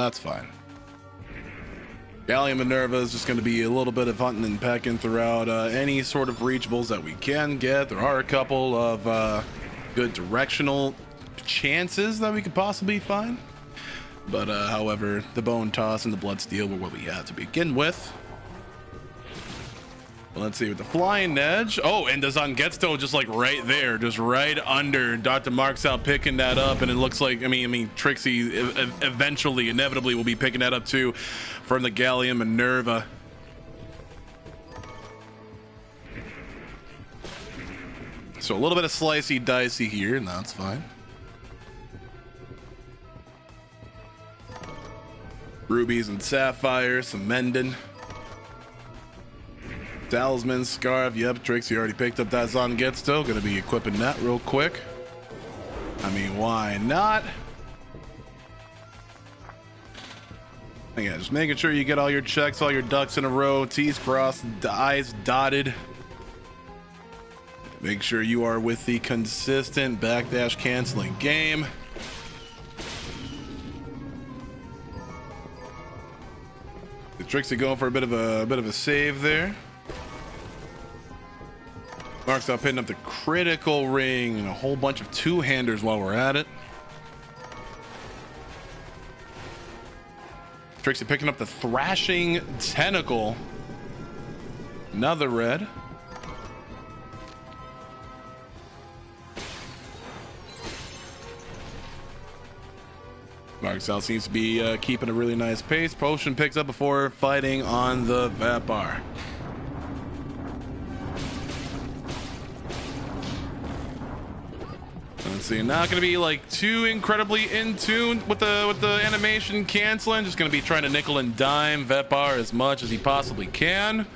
That's fine. Gallium Minerva is just going to be a little bit of hunting and pecking throughout any sort of reachables that we can get. There are a couple of good directional chances that we could possibly find. But however, the Bone Toss and the Blood Steel were what we had to begin with. Well, let's see with the Flying Edge. Oh, and the Zangetsu just like right there, just right under drmarxout picking that up, and it looks like I mean Trixxy eventually, inevitably will be picking that up too from the Gallium Minerva. So a little bit of slicey dicey here, and that's fine. Rubies and sapphires, some Mendon. Talisman, Scarf, yep, Trixxy already picked up that Zangetsu. Gonna be equipping that real quick. I mean, why not? Yeah, just making sure you get all your checks, all your ducks in a row, T's crossed, I's dotted. Make sure you are with the consistent backdash canceling game. The Trixxy going for a bit of a save there. Marxout pitting up the critical ring and a whole bunch of two-handers while we're at it. Trixxy picking up the Thrashing Tentacle. Another red. Marxout seems to be keeping a really nice pace. Potion picks up before fighting on the Vapar. Let's see, not gonna be like too incredibly in tune with the animation canceling. Just gonna be trying to nickel and dime Vepar as much as he possibly can.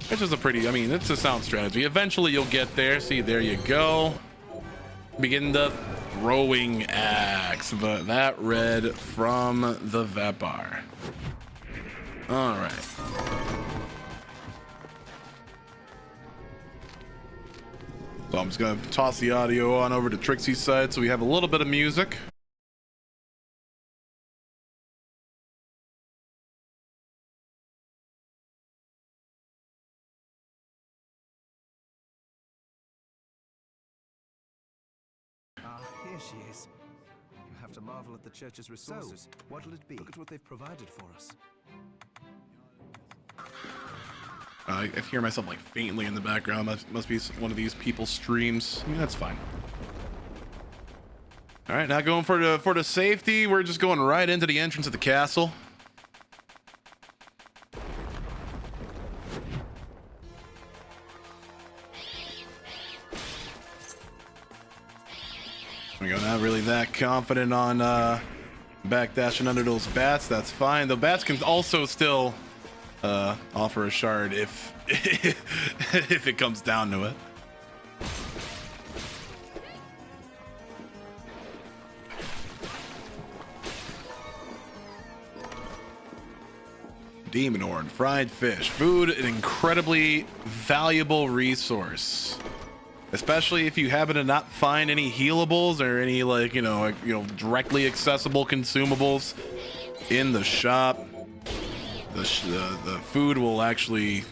Which is a pretty, I mean, it's a sound strategy. Eventually you'll get there. See, there you go. Begin the throwing axe. That red from the Vepar. All right. So I'm just gonna toss the audio on over to Trixxy's side so we have a little bit of music. Here she is. You have to marvel at the church's resources. So, what'll it be? Look at what they've provided for us. I hear myself like faintly in the background. Must be one of these people's streams. I mean, that's fine. All right, now going for the safety. We're just going right into the entrance of the castle. We go, not really that confident on backdashing under those bats. That's fine. The bats can also still offer a shard if if it comes down to it. Demon horn, fried fish, food, an incredibly valuable resource, especially if you happen to not find any healables or any like you know directly accessible consumables in the shop. The food will actually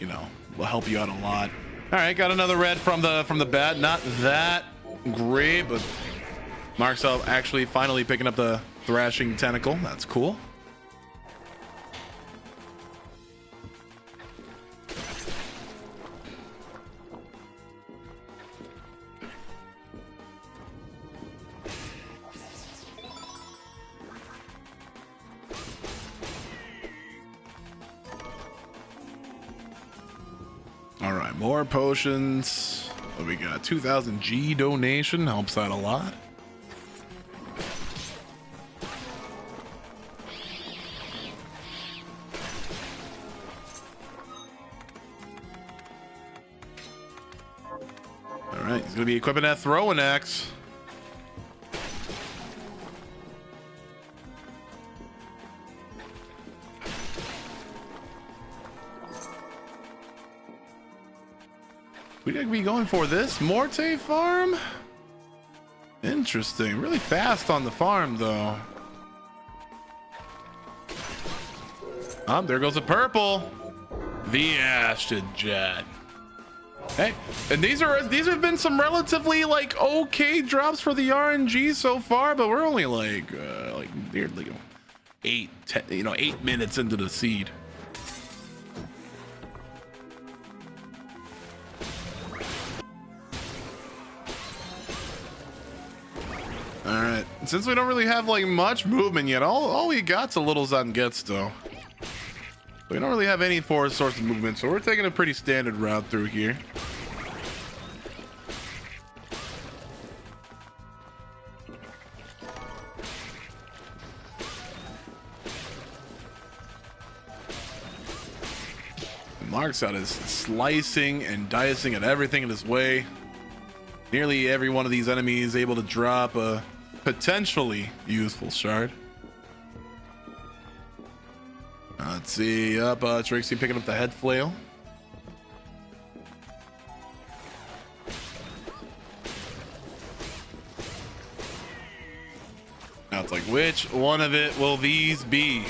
will help you out a lot. All right, got another red from the bat. Not that great, but Marxout actually finally picking up the Thrashing Tentacle. That's cool. All right, more potions. What we got? 2,000 G donation helps out a lot. All right, he's gonna be equipping that throwing axe. We gotta be going for this Morte farm. Interesting, really fast on the farm though. There goes a purple. The Acid Jet. Hey, and these have been some relatively like okay drops for the RNG so far, but we're only like nearly 8 minutes into the seed. All right, since we don't really have like much movement yet, all we got's a little Zangetsu. We don't really have any forward source of movement, so we're taking a pretty standard route through here. Marxout is slicing and dicing at everything in his way. Nearly every one of these enemies able to drop a potentially useful shard. Let's see, Trixie picking up the head flail. Now it's like, which one of it will these be?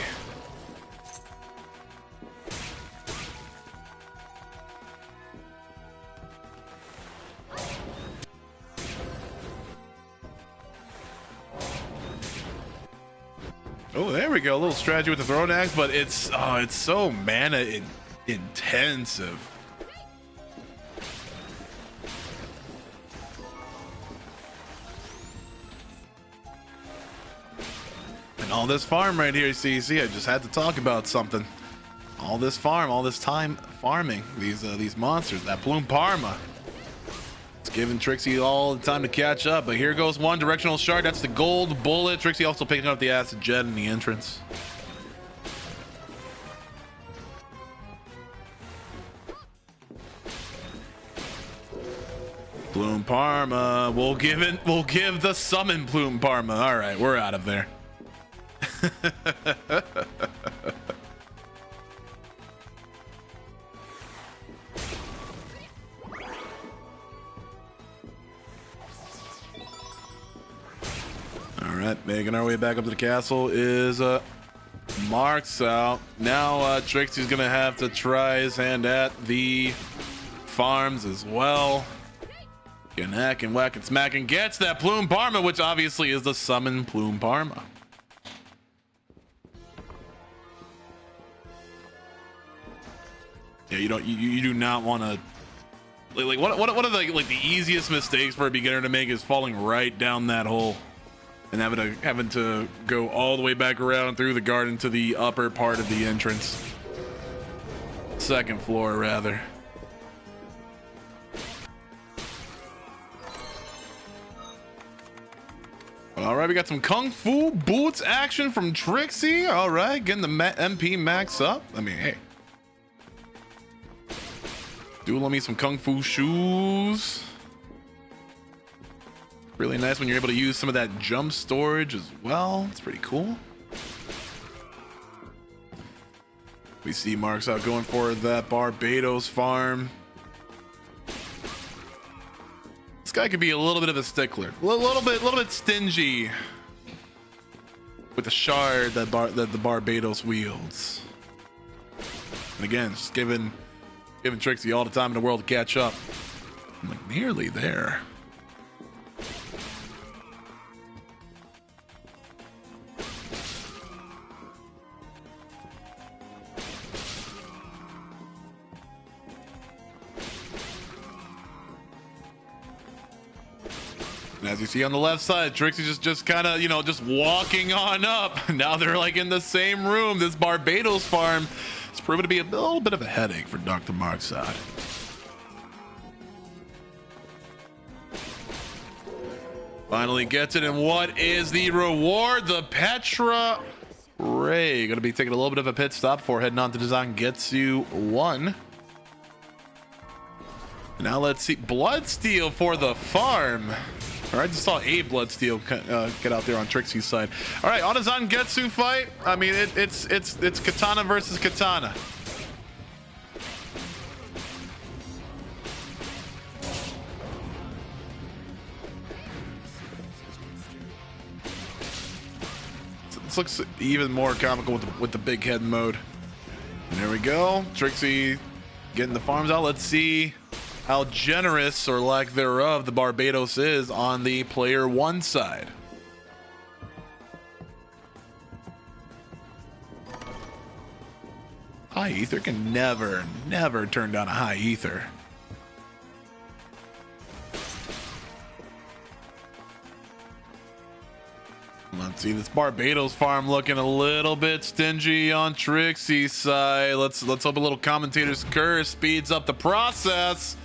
Oh, there we go. A little strategy with the thrown axe, but it's so mana intensive. And all this farm right here, see, I just had to talk about something. All this farm, all this time farming these monsters, that Plume Parma. It's giving Trixie all the time to catch up, but here goes one directional shard. That's the gold bullet. Trixie also picking up the acid jet in the entrance. Plume Parma. We'll give the summon Plume Parma. All right, we're out of there. All right, making our way back up to the castle is Marxout. Now Trixie's gonna have to try his hand at the farms as well. Getting hack and whack and smack and gets that Plume Parma, which obviously is the summon Plume Parma. Yeah, you do not want to like what are the easiest mistakes for a beginner to make is falling right down that hole and having to go all the way back around through the garden to the upper part of the entrance. Second floor, rather. All right, we got some Kung Fu boots action from Trixie. All right, getting the MP max up. I mean, hey. Do love me some Kung Fu shoes. Really nice when you're able to use some of that jump storage as well. It's pretty cool. We see Marxout going for that Barbados farm. This guy could be a little bit of a stickler, a little bit stingy with the shard that the Barbados wields. And again, just giving Trixie all the time in the world to catch up. I'm like nearly there. And as you see on the left side, Trixie's just kind of, just walking on up. Now they're like in the same room. This Barbados farm has proven to be a little bit of a headache for Dr. Marxout. Finally gets it, and what is the reward? The Petra Ray. Gonna be taking a little bit of a pit stop for heading on to Zangetsu 1. Now let's see, Bloodsteel for the farm. All right, just saw a Bloodsteel get out there on Trixie's side. All right, on a Zangetsu fight. I mean, it's Katana versus Katana. This looks even more comical with the big head mode. There we go. Trixie getting the farms out. Let's see how generous or lack thereof the Barbados is on the player one side. High ether can never turn down a high ether. Let's see this Barbados farm looking a little bit stingy on Trixie's side. Let's hope a little commentator's curse speeds up the process.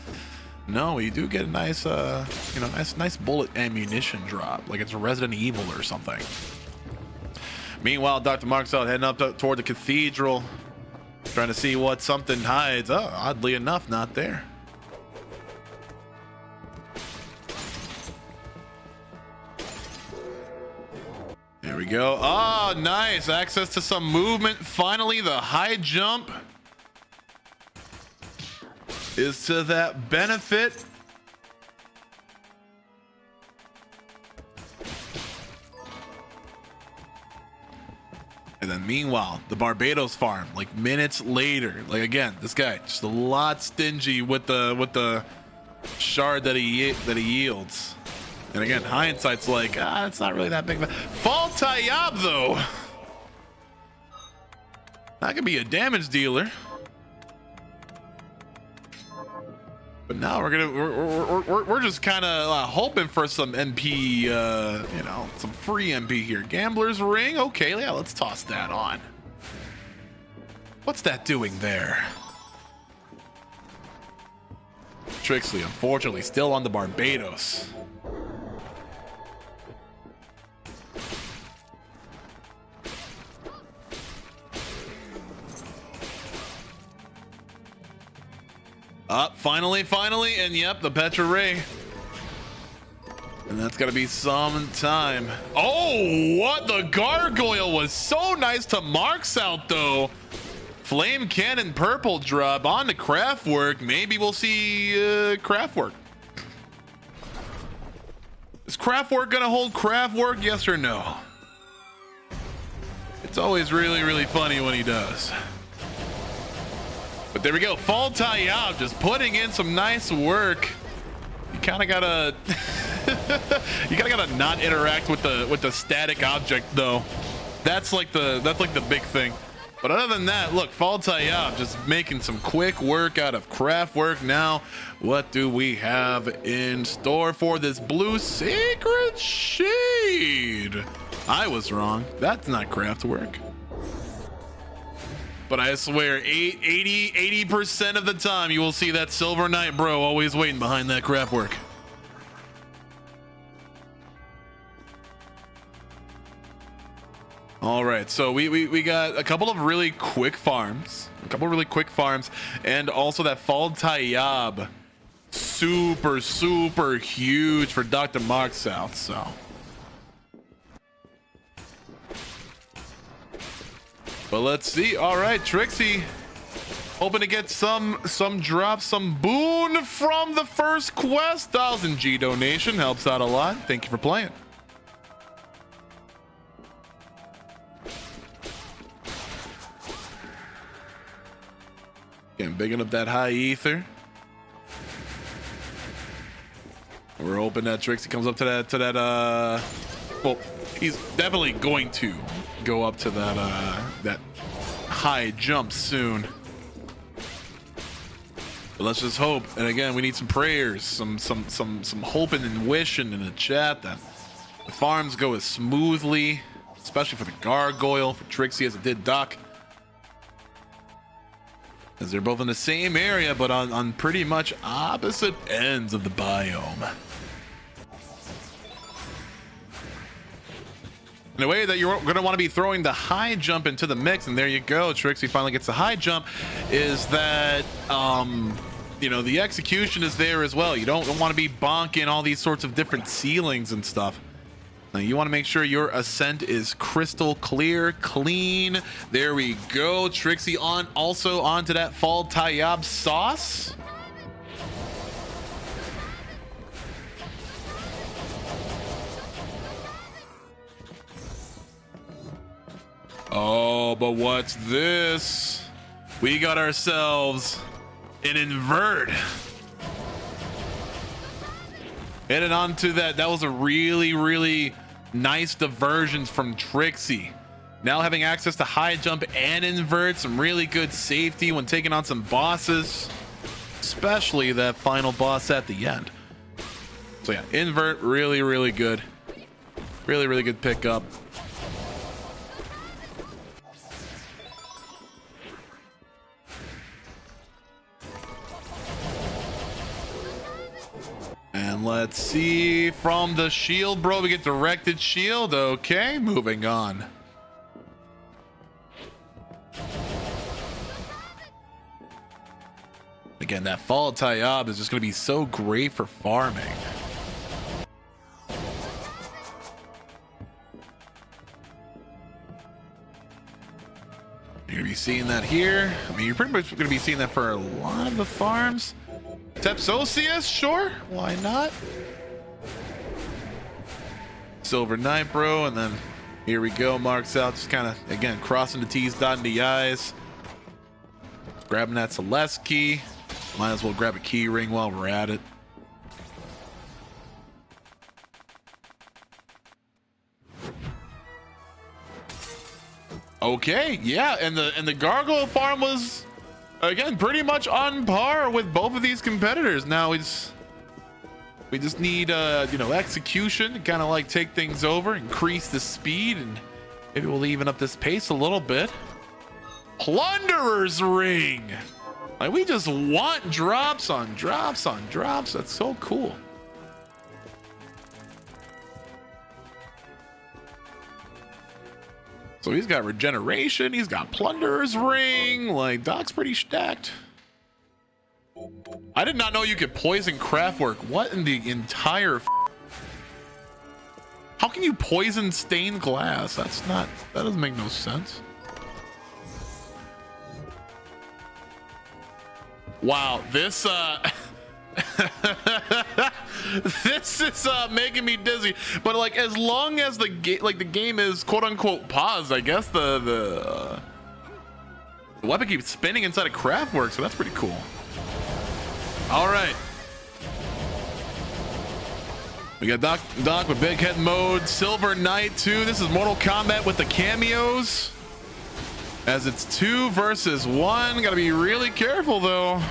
No, you do get a nice, nice bullet ammunition drop, like it's a Resident Evil or something. Meanwhile, drmarxout heading up toward the cathedral, trying to see what something hides. Oh, oddly enough, not there. There we go. Oh, nice. Access to some movement. Finally, the high jump is to that benefit. And then meanwhile, the Barbados farm, like minutes later, like again, this guy just a lot stingy with the shard that he yields. And again, hindsight's like, it's not really that big. Fall Tayyab though, that could be a damage dealer. But now we're just kind of hoping for some MP, some free MP here. Gambler's Ring. Okay, yeah, let's toss that on. What's that doing there? Trixie, unfortunately, still on the Barbados. Finally, and yep, the Petra Ray. And that's gotta be some time. Oh, what? The gargoyle was so nice to Marxout though. Flame Cannon purple drop on to Craftwork. Maybe we'll see Craftwork. Is Craftwork gonna hold Craftwork? Yes or no? It's always really funny when he does. But there we go. Fall Tayyab just putting in some nice work. You kind of gotta not interact with the static object though. That's like the big thing. But other than that, look, Fall Tayyab just making some quick work out of Craftwork. Now, what do we have in store for this blue Sacred Shade? I was wrong. That's not Craftwork. But I swear, 80% of the time, you will see that Silver Knight bro always waiting behind that Craftwork. All right, so we got a couple of really quick farms, and also that Fall Tayyab, super huge for drmarxout. So. But let's see. All right, Trixie hoping to get some drop, some boon from the first quest. 1,000 G donation helps out a lot. Thank you for playing. Again, bigging up that high ether. We're hoping that Trixie comes up to that well, he's definitely going to go up to that high jump soon. But let's just hope. And again, we need some prayers, some hoping and wishing in the chat that the farms go as smoothly, especially for the gargoyle, for Trixie as it did Doc, as they're both in the same area but on pretty much opposite ends of the biome. In a way that you're going to want to be throwing the high jump into the mix, and there you go. Trixie finally gets the high jump. Is that, the execution is there as well. You don't want to be bonking all these sorts of different ceilings and stuff. Now, you want to make sure your ascent is crystal clear, clean. There we go. Trixie also onto that Fall Tayyab sauce. Oh, but what's this? We got ourselves an invert. Heading on to that. That was a really, really nice diversions from Trixie. Now having access to high jump and invert, some really good safety when taking on some bosses, especially that final boss at the end. So yeah, invert, really, really good. Really, really good pickup. And let's see, from the shield, bro, we get directed shield. Okay, moving on. Again, that fall Taiyab is just going to be so great for farming. You're going to be seeing that here. I mean, you're pretty much going to be seeing that for a lot of the farms. Tepsosius, sure, why not? Silver Knight, bro, and then here we go. Marks out, just kind of again crossing the T's, dotting the I's, grabbing that Celeste key. Might as well grab a key ring while we're at it. Okay, yeah, and the Gargoyle farm was again pretty much on par with both of these competitors. Now we just need you know, execution to kind of like take things over, increase the speed, and maybe we'll even up this pace a little bit. Plunderer's Ring, like we just want drops on drops on drops. That's so cool. So he's got regeneration, he's got Plunderer's Ring, like Doc's pretty stacked. I did not know you could poison Craftwork. What in the entire how can you poison stained glass? That doesn't make no sense. Wow, this this is making me dizzy, but like as long as the game is quote unquote paused, I guess the weapon keeps spinning inside of Craftwork, so that's pretty cool. All right, we got Doc with big head mode, Silver Knight 2. This is Mortal Kombat with the cameos, as it's 2 versus 1. Got to be really careful though.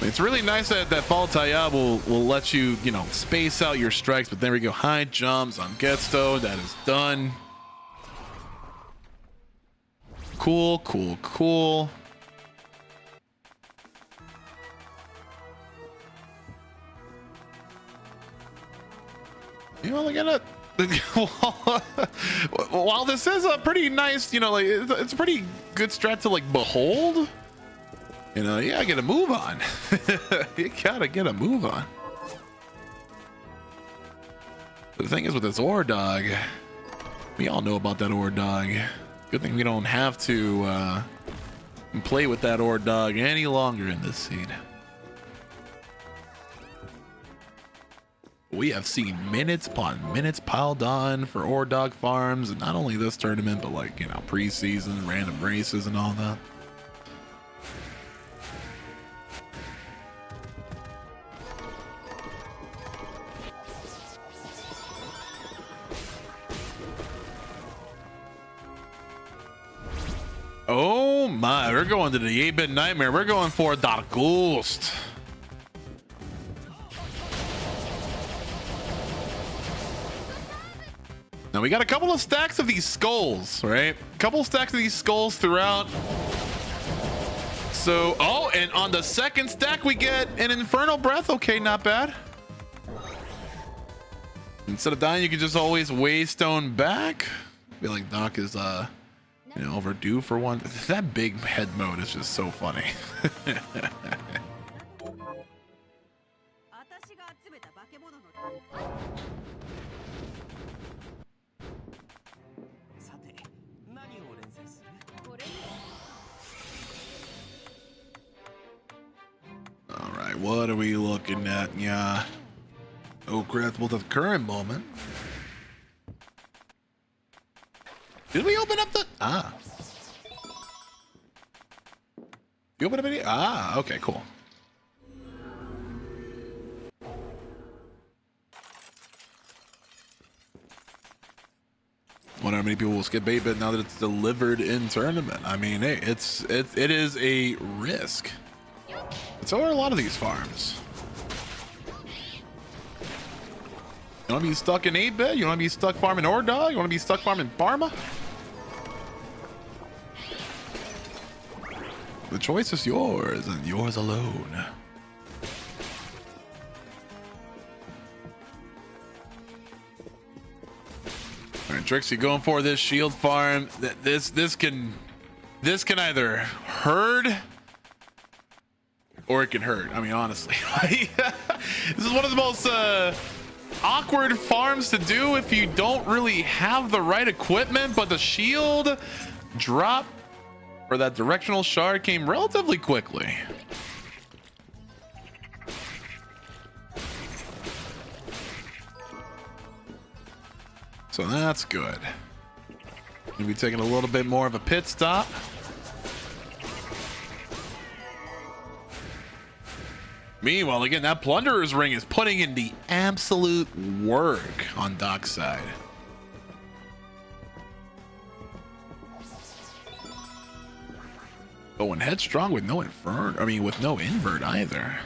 It's really nice that Fall Taiyab will let you, you know, space out your strikes, but there we go. High jumps on Getsto. That is done. Cool, cool, cool. You know, look at it. While this is a pretty nice, you know, like it's a pretty good strat to like behold. You know, you gotta get a move on. You gotta get a move on. The thing is with this ore dog, we all know about that ore dog. Good thing we don't have to play with that ore dog any longer in this scene. We have seen minutes upon minutes piled on for ore dog farms, and not only this tournament, but like, you know, preseason, random races and all that. Oh my, we're going to the 8-bit nightmare. We're going for Dark Ghost. Now we got a couple of stacks of these skulls, right? A couple of stacks of these skulls throughout. So, oh, and on the second stack we get an Infernal Breath. Okay, not bad. Instead of dying, you can just always Waystone back. I feel like Doc is you know, overdue for one. That big head mode is just so funny. All right, what are we looking at? Yeah. Oh, craftable at the current moment. Did we open up the... Ah. You open a video? Ah, okay, cool. Wonder how many people will skip 8-bit now that it's delivered in tournament. I mean, hey, it is a risk. So are a lot of these farms. You want to be stuck in 8-bit? You want to be stuck farming Ordog? You want to be stuck farming Parma? The choice is yours and yours alone. All right, Trixie going for this shield farm. This can either hurt or it can hurt. I mean, honestly, this is one of the most awkward farms to do if you don't really have the right equipment. But the shield drop for that directional shard came relatively quickly. So that's good. Maybe taking a little bit more of a pit stop. Meanwhile, again, that Plunderer's Ring is putting in the absolute work on Dockside. Oh, and Headstrong with no invert. I mean, with no invert either.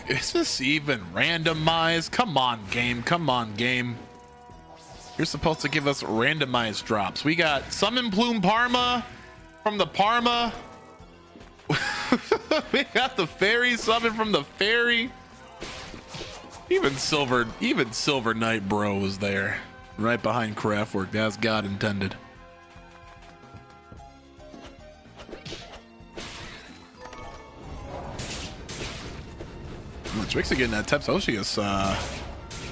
Is this even randomized? Come on, game. Come on, game. You're supposed to give us randomized drops. We got Summon Plume Parma from the Parma. We got the Fairy Summon from the Fairy. Even Silver Knight Bro was there. Right behind Craftwork. That's God intended. Trixie getting that Tepsocius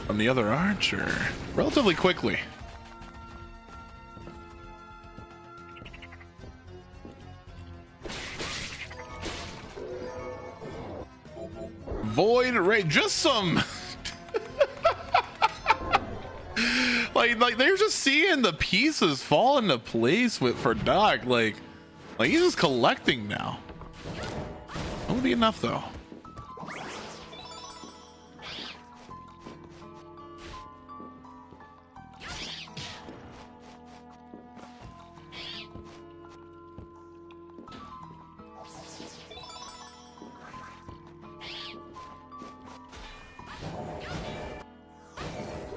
from the other archer relatively quickly. Void Ray, just some like they're just seeing the pieces fall into place for Doc. Like he's just collecting now. Won't be enough though.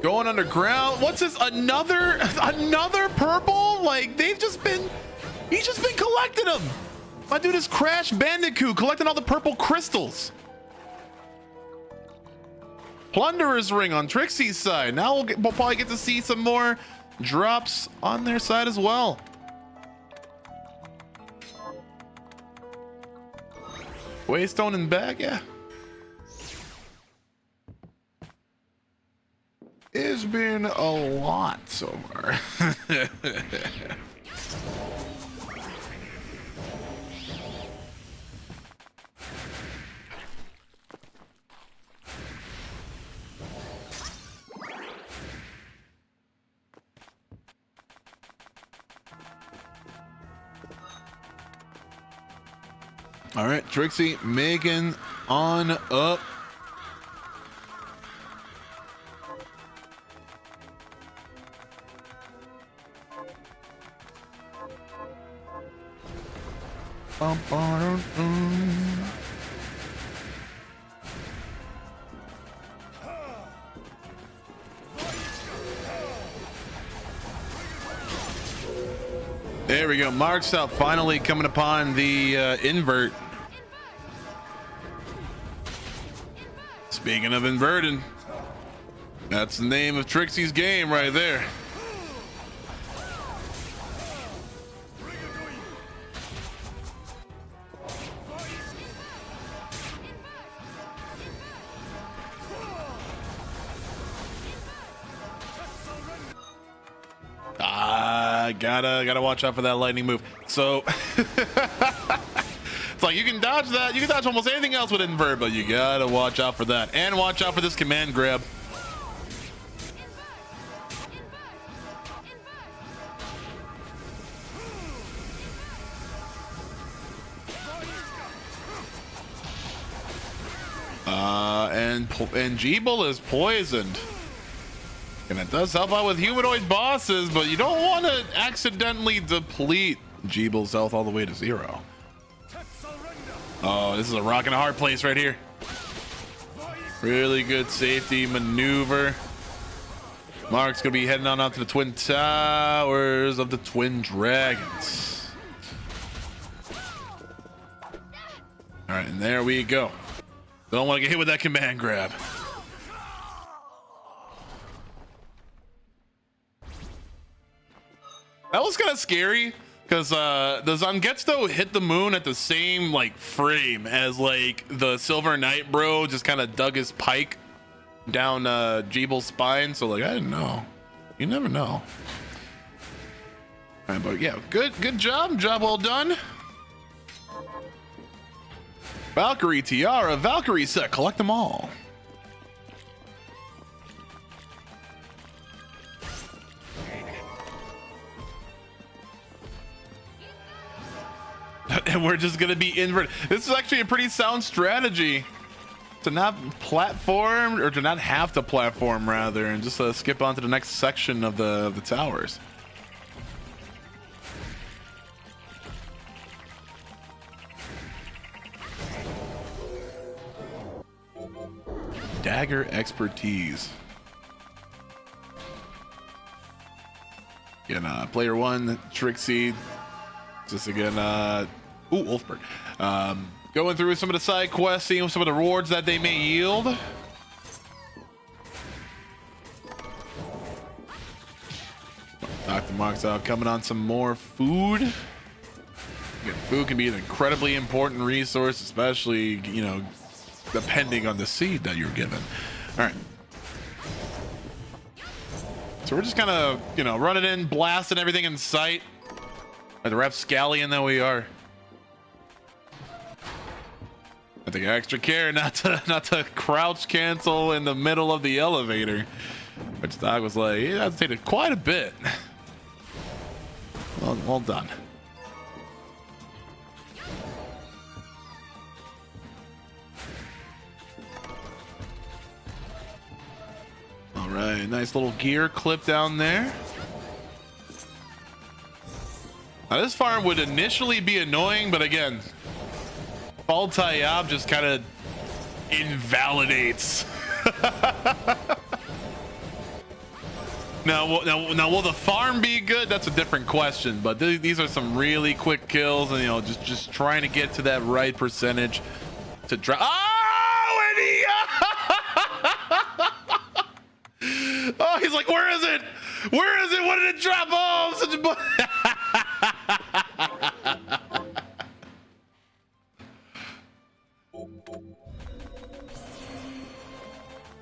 Going underground. What's this? Another purple? Like he's just been collecting them. My dude is Crash Bandicoot collecting all the purple crystals. Plunderer's Ring on Trixie's side. Now we'll probably get to see some more drops on their side as well. Waystone and bag, yeah. It's been a lot so far. All right, Trixie making on up. There we go. Marxout finally coming upon the invert. Speaking of inverting, that's the name of Trixie's game right there. Gotta watch out for that lightning move. So it's like you can dodge that. You can dodge almost anything else with invert, but you gotta watch out for that, and watch out for this command grab. And Jeeble is poisoned. And it does help out with humanoid bosses, but you don't want to accidentally deplete Jeeble's health all the way to 0. Oh, this is a rock and a hard place right here. Really good safety maneuver. Mark's gonna be heading on out to the Twin Towers of the Twin Dragons. All right, and there we go. Don't want to get hit with that command grab. That was kind of scary because the Zangetsu hit the moon at the same like frame as like the Silver Knight bro just kind of dug his pike down Jeeble's spine. So like I didn't know. You never know. All right, but yeah, good job well done. Valkyrie Tiara, Valkyrie set, collect them all. And we're just gonna be inverted. This is actually a pretty sound strategy to not platform, or to not have to platform rather, and just skip on to the next section of the towers. Dagger expertise. Again, player 1, Trixie. Just again, ooh, Wolfbird. Going through some of the side quests, seeing some of the rewards that they may yield. Dr. Marxout coming on some more food. Again, food can be an incredibly important resource, especially, you know, depending on the seed that you're given. All right. So we're just kind of, you know, running in, blasting everything in sight. Like the rapscallion that we are. I think extra care not to crouch cancel in the middle of the elevator, which Doc was like, yeah, that's taken quite a bit. Well done. All right, nice little gear clip down there. Now this farm would initially be annoying, but again, Fall Tayyab just kind of invalidates. Now, will the farm be good? That's a different question. But these are some really quick kills, and you know, just trying to get to that right percentage to drop. Oh, and he... oh, he's like, where is it? Where is it? What did it drop? Oh, I'm such a.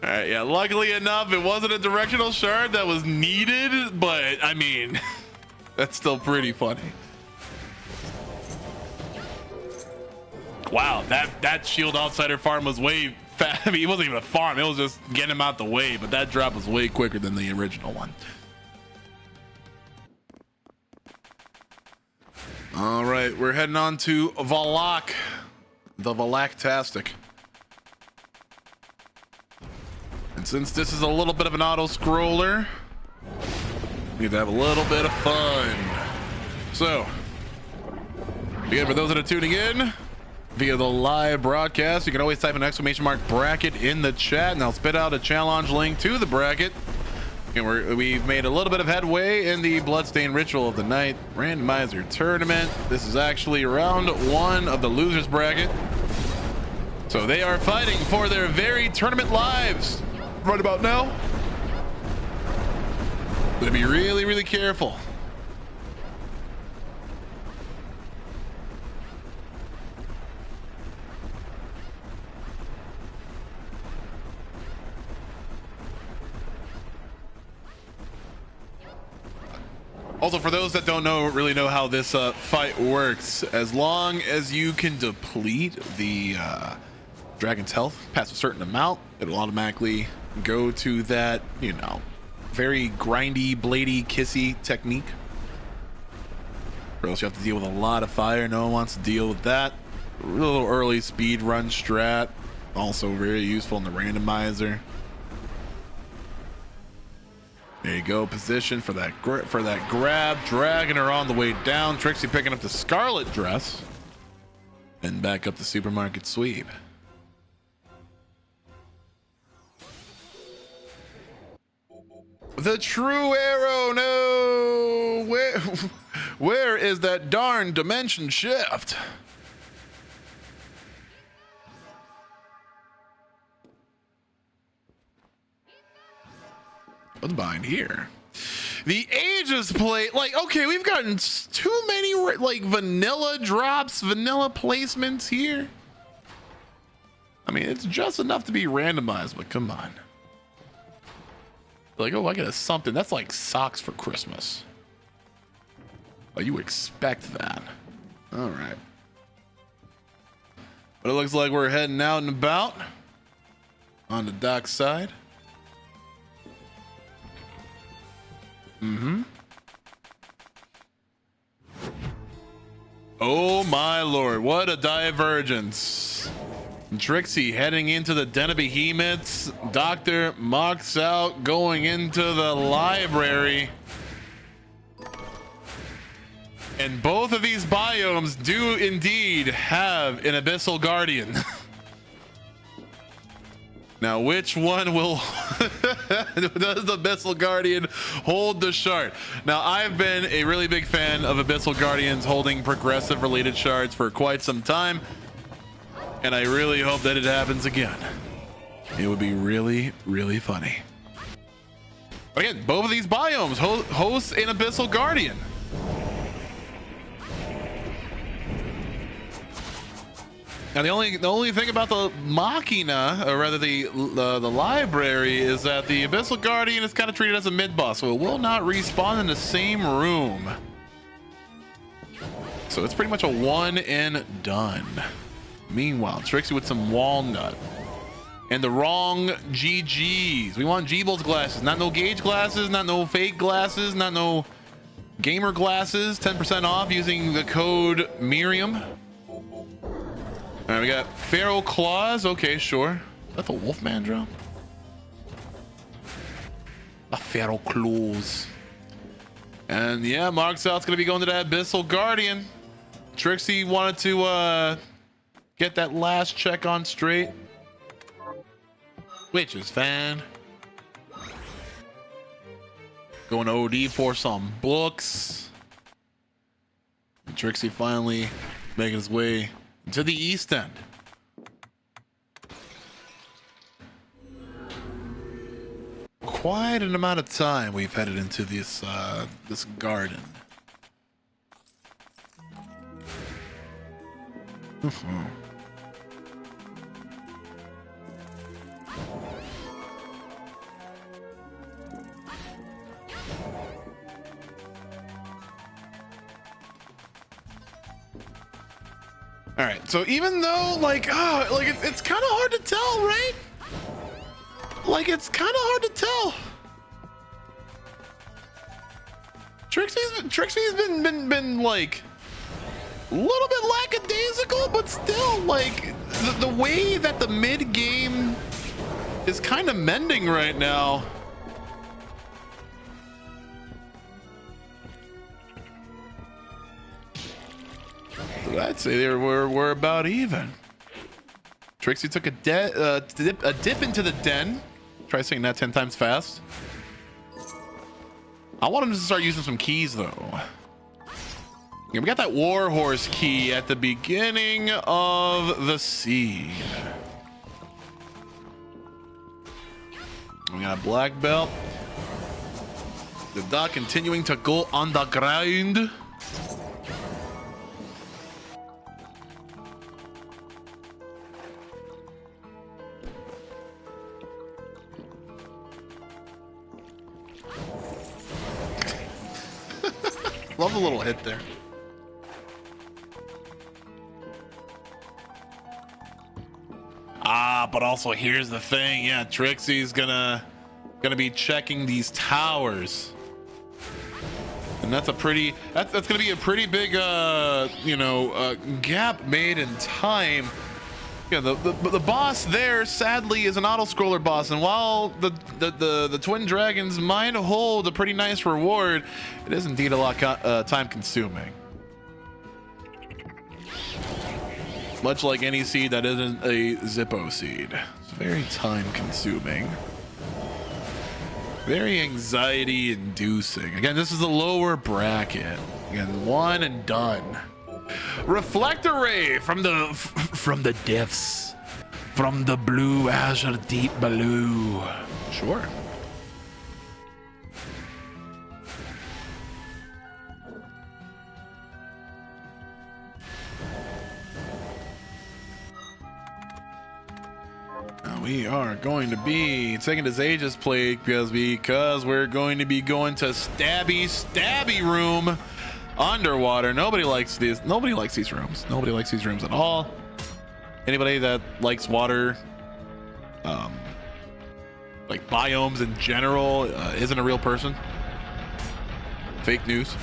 All right, yeah, luckily enough, it wasn't a directional shard that was needed, but I mean, that's still pretty funny. Wow, that shield outsider farm was way fast. I mean, it wasn't even a farm, it was just getting him out the way, but that drop was way quicker than the original one. All right, we're heading on to Valak, the Valaktastic. And since this is a little bit of an auto scroller, we need to have a little bit of fun. So, again, for those that are tuning in via the live broadcast, you can always type an exclamation mark bracket in the chat, and I'll spit out a challenge link to the bracket. And we've made a little bit of headway in the Bloodstained Ritual of the Night Randomizer Tournament. This is actually round 1 of the losers bracket. So they are fighting for their very tournament lives right about now. Gonna be really, really careful. Also, for those that don't really know how this fight works, as long as you can deplete the dragon's health past a certain amount, it'll automatically go to that, you know, very grindy, bladey, kissy technique. Or else you have to deal with a lot of fire. No one wants to deal with that. A little early speed run strat. Also very useful in the randomizer. There you go, position for that grab, dragging her on the way down. Trixie picking up the scarlet dress and back up the supermarket sweep. The true arrow, no! Where is that darn dimension shift? What's behind here? The Aegis plate, like, okay, we've gotten too many like vanilla drops, vanilla placements here. I mean, it's just enough to be randomized, but come on. Like, oh, I get a something. That's like socks for Christmas. Oh, you expect that. All right. But it looks like we're heading out and about on the dock side. Mm-hmm. Oh my lord, what a divergence. Trixie heading into the Den of Behemoths. drmarxout going into the library. And both of these biomes do indeed have an Abyssal Guardian. Now, which one will does the Abyssal Guardian hold the shard? Now, I've been a really big fan of Abyssal Guardians holding progressive related shards for quite some time, and I really hope that it happens again. It would be really, really funny. But again, both of these biomes host an Abyssal Guardian. Now the only thing about the Machina, or rather the library, is that the Abyssal Guardian is kind of treated as a mid boss, so it will not respawn in the same room. So it's pretty much a one and done. Meanwhile, Trixie with some walnut and the wrong GGs. We want Jeebles glasses, not no gauge glasses, not no fake glasses, not no gamer glasses. 10% off using the code Miriam. All right, we got Feral Claws. Okay, sure. Is that the Wolfman drum? The Feral Claws. And yeah, Marxout's gonna be going to that Abyssal Guardian. Trixie wanted to get that last check on straight, which is fine. Going to OD for some books. And Trixie finally making his way to the East End. Quite an amount of time we've headed into this this garden. All right, so even though it's kind of hard to tell, right? Like, it's kind of hard to tell. Trixie's been like a little bit lackadaisical, but still, like, the way that the mid game is kind of mending right now. I'd say we're about even. Trixie took a dip into the den. Try saying that 10 times fast. I want him to start using some keys though. Yeah, we got that Warhorse key at the beginning of the seed. We got a black belt. The dog continuing to go on the ground. Love the little hit there. But also here's the thing. Yeah, Trixie's gonna be checking these towers. And that's gonna be a pretty big gap made in time Yeah, the boss there sadly is an auto scroller boss, and while the twin dragons might hold a pretty nice reward, it is indeed a lot time consuming. Much like any seed that isn't a Zippo seed, it's very time consuming, very anxiety inducing. Again, this is a lower bracket. Again, one and done. Reflector ray from the depths, from the blue azure deep blue. Sure. Now we are going to be taking this Aegis plate because we're going to be going to stabby room. Underwater. Nobody likes these rooms. Nobody likes these rooms at all. Anybody that likes water, like biomes in general, isn't a real person. Fake news.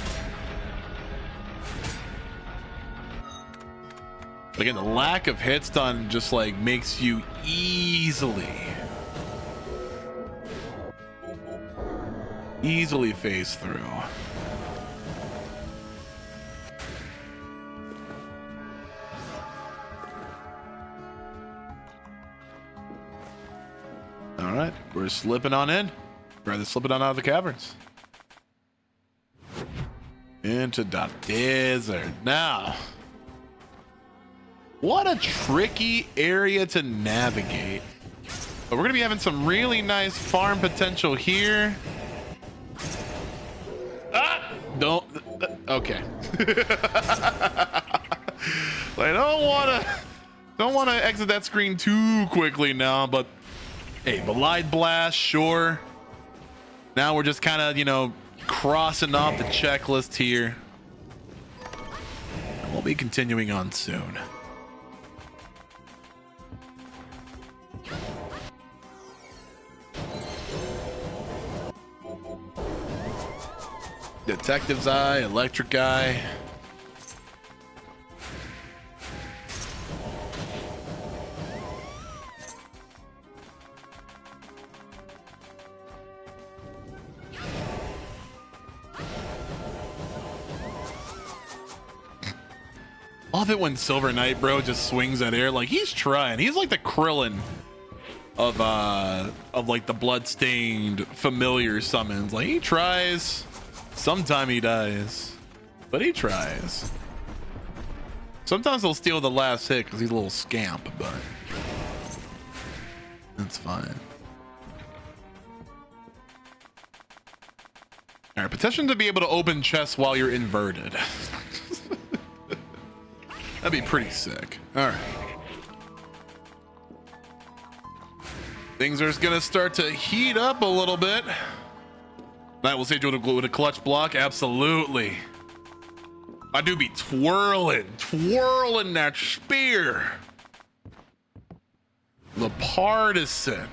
Again, the lack of hit stun just like makes you easily phase through. All right, we're slipping on in. Rather slipping on out of the caverns. Into the desert. Now, what a tricky area to navigate. But we're going to be having some really nice farm potential here. Ah! Don't. Okay. I don't want to exit that screen too quickly now, but hey, Belied Blast, sure. Now we're just kind of, you know, crossing off the checklist here. And we'll be continuing on soon. Detective's Eye, Electric Eye. Love it when Silver Knight, bro, just swings at air. Like, he's trying. He's like the Krillin of like the bloodstained familiar summons. Like, he tries. Sometime he dies, but he tries. Sometimes he'll steal the last hit because he's a little scamp, but that's fine. All right, petition to be able to open chests while you're inverted. That'd be pretty sick. All right. Things are gonna start to heat up a little bit. Night will stage with a clutch block. Absolutely. I do be twirling that spear. The partisan.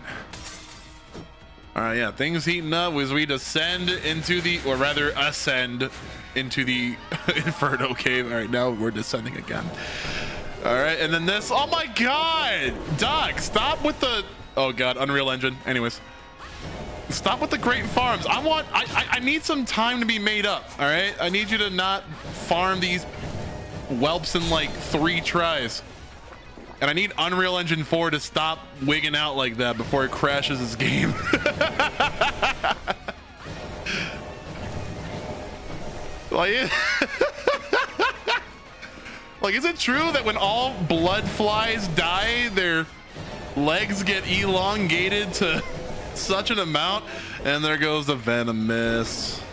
All right, yeah, things heating up as we descend into the, or rather ascend into the Inferno cave. All right, now we're descending again. All right, and then this, oh my God, Doc, stop with the, oh God, Unreal Engine. Anyways, stop with the great farms. I need some time to be made up. All right, I need you to not farm these whelps in like 3 tries. And I need Unreal Engine 4 to stop wigging out like that before it crashes this game. Like, like, is it true that when all blood flies die, their legs get elongated to such an amount? And there goes the venom mist.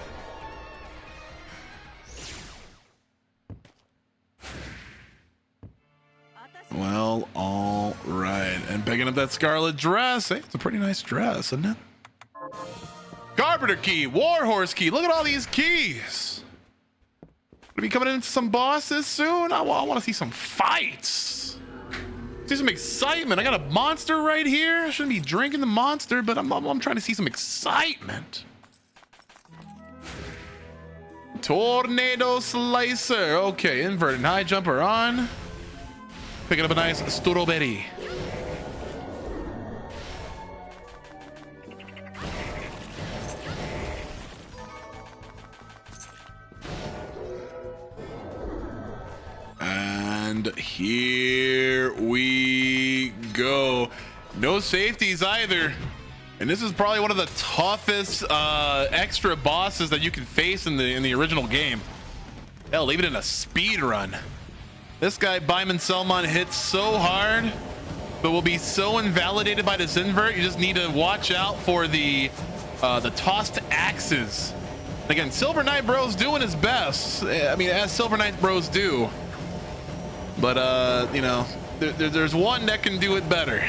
Well, all right. And picking up that scarlet dress. Hey, it's a pretty nice dress, isn't it? Carpenter key, Warhorse key. Look at all these keys. Gonna be coming into some bosses soon. I want to see some fights. See some excitement. I got a monster right here. I shouldn't be drinking the monster, but I'm trying to see some excitement. Tornado Slicer. Okay, inverted high jumper on. Picking up a nice strawberry. And here we go. No safeties either. And this is probably one of the toughest extra bosses that you can face in the original game. Hell, leave it in a speed run. This guy, Byman Selmon, hits so hard, but will be so invalidated by this invert. You just need to watch out for the tossed axes. Again, Silver Knight Bro's doing his best. I mean, as Silver Knight Bros do. But, you know, there's one that can do it better.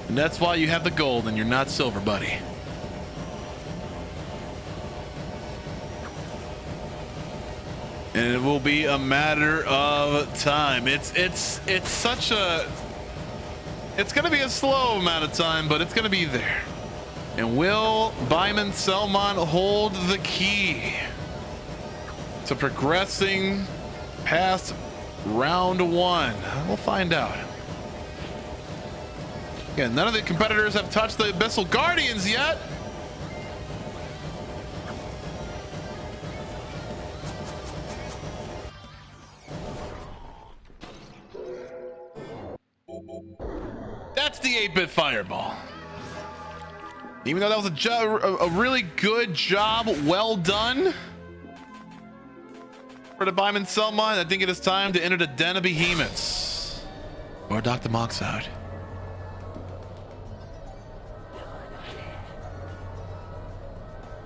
And that's why you have the gold and you're not silver, buddy. And it will be a matter of time. It's such a... It's going to be a slow amount of time, but it's going to be there. And will Byman Selmon hold the key to progressing past round 1? We'll find out. Again, none of the competitors have touched the Abyssal Guardians yet. That's the 8-bit fireball. Even though that was a really good job, well done for the Byman Selmon, I think it is time to enter the Den of Behemoths. Or drmarxout.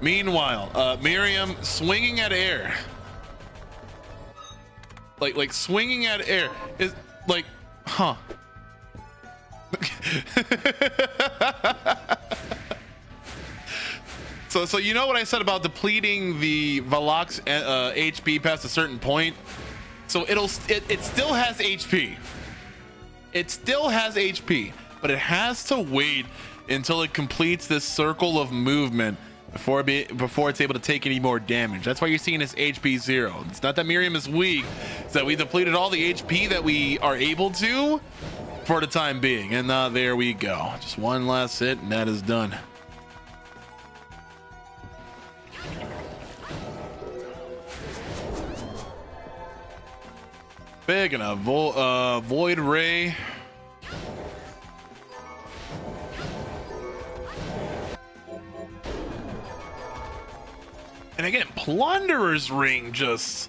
Meanwhile, Miriam swinging at air. Like swinging at air is like, huh. So you know what I said about depleting the Valak's HP past a certain point? So it still has HP. It still has HP, but it has to wait until it completes this circle of movement before it's able to take any more damage. That's why you're seeing this HP 0. It's not that Miriam is weak, it's that we depleted all the HP that we are able to for the time being. And there we go. Just one last hit and that is done. Big and a Void Ray. And again, Plunderer's Ring just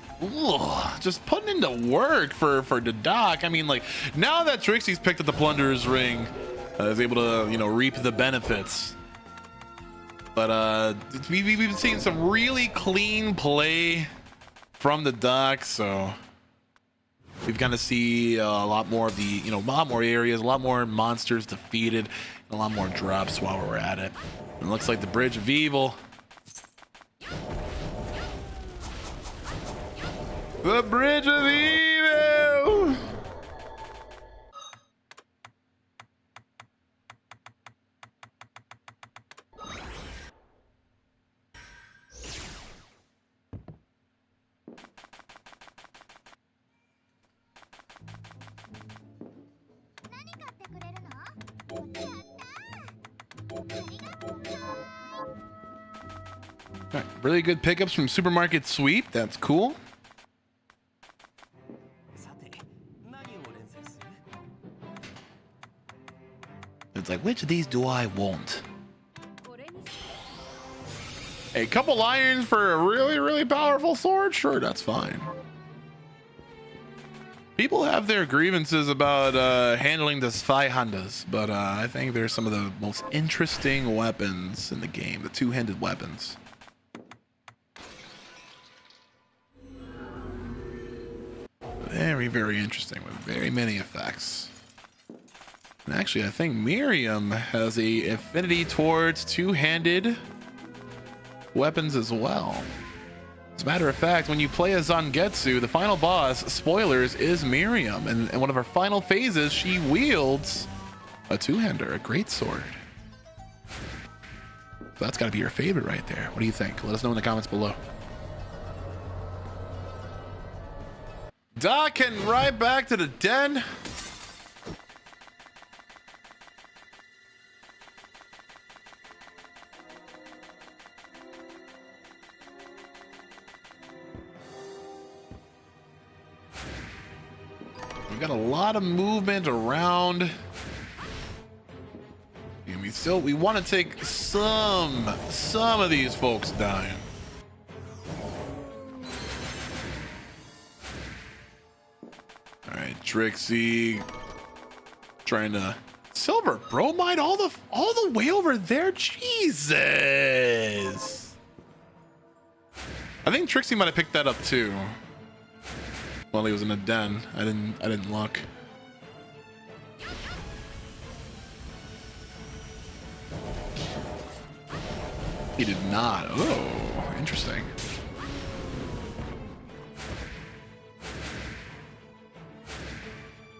putting into work for the doc. I mean, like, now that Trixie's picked up the Plunderer's Ring, is able to, you know, reap the benefits. But we've been seeing some really clean play from the doc, so we've got to see a lot more of the, you know, a lot more areas, a lot more monsters defeated, and a lot more drops while we're at it. And it looks like the Bridge of Evil. The Bridge of Evil! All right, really good pickups from Supermarket Sweep. That's cool. It's like, which of these do I want? A couple irons for a really, really powerful sword? Sure, that's fine. People have their grievances about handling the Zweihandas, but I think they're some of the most interesting weapons in the game, the two-handed weapons. Very, very interesting with very many effects. And actually, I think Miriam has a affinity towards two-handed weapons as well. As a matter of fact, when you play as Zangetsu, the final boss, spoilers, is Miriam. And in one of her final phases, she wields a two-hander, a greatsword. So that's got to be your favorite right there. What do you think? Let us know in the comments below. Doc, heading right back to the den. got a lot of movement around. And we want to take some of these folks down. All right, Trixie trying to silver bromide all the way over there. Jesus. I think Trixie might have picked that up too. While he was in a den. I didn't look. He did not. Oh, interesting.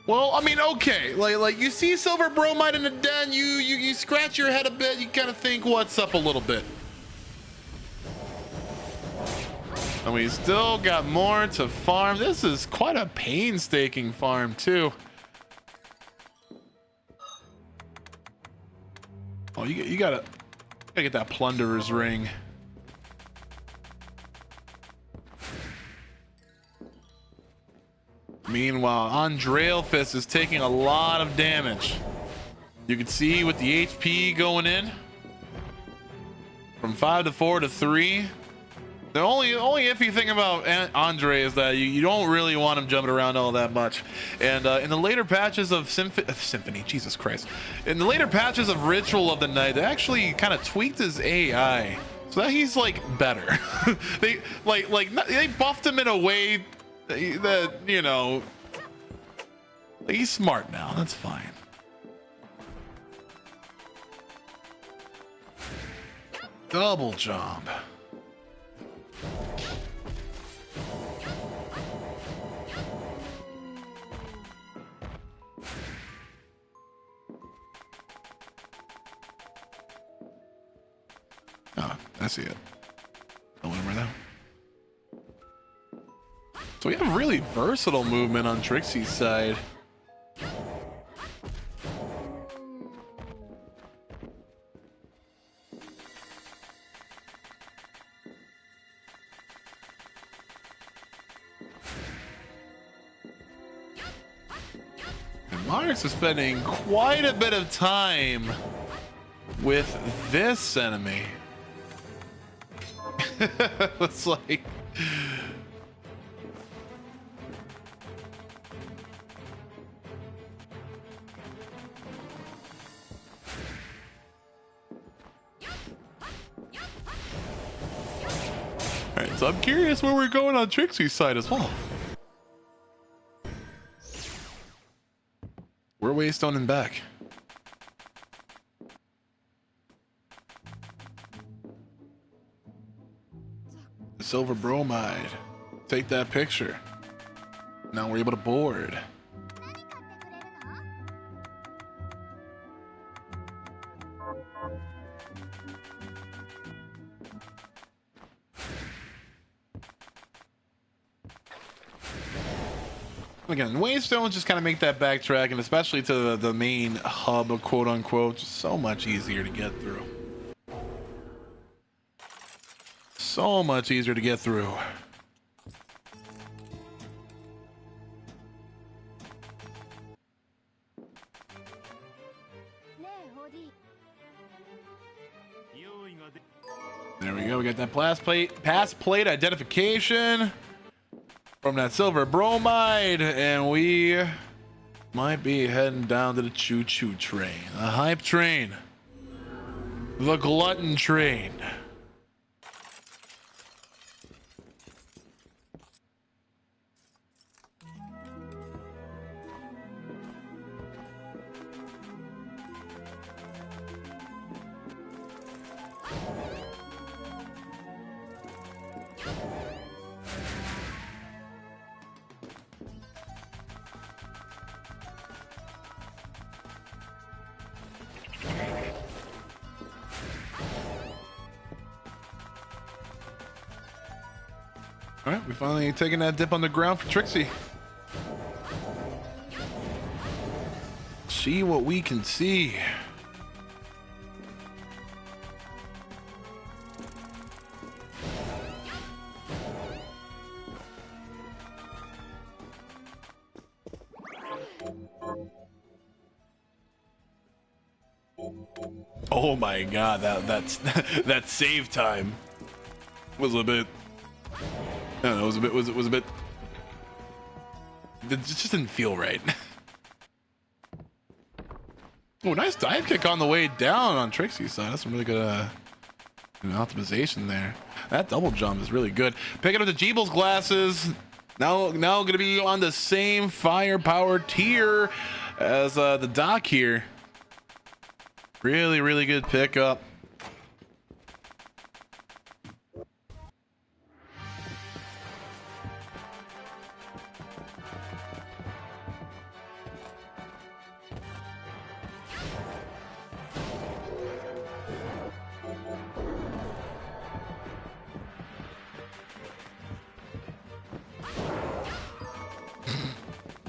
Well, I mean, okay, like you see silver bromide in the den, you scratch your head a bit, you kind of think, what's up a little bit. And we still got more to farm. This is quite a painstaking farm too. Oh, you gotta get that plunderer's ring. Meanwhile, Andrealfist is taking a lot of damage. You can see with the HP going in from 5 to 4 to 3. The only iffy thing about Andre is that you don't really want him jumping around all that much. And in the later patches of Symphony, Jesus Christ, in the later patches of Ritual of the Night, they actually kind of tweaked his AI so that he's like better. they buffed him in a way that, you know, he's smart now. That's fine. Double jump. Oh, I see it. No one right now. So we have really versatile movement on Trixie's side. And Marx is spending quite a bit of time with this enemy. It's like... Alright, so I'm curious where we're going on Trixie's side as well. We're Waystone and back. The silver bromide. Take that picture. Now we're able to board. Again, Waystones just kind of make that backtrack, and especially to the main hub, quote unquote, just so much easier to get through. So much easier to get through. There we go. We got that pass plate identification from that silver bromide, and we might be heading down to the choo-choo train, the hype train, the glutton train. All right, we finally taking that dip on the ground for Trixie. See what we can see. Oh my god, that's that save time was a bit. I don't know, was a bit. It just didn't feel right. Oh, nice dive kick on the way down on Trixxy's side. That's some really good optimization there. That double jump is really good. Picking up the Jeebles glasses. Now gonna be on the same firepower tier as the Doc here. Really good pickup.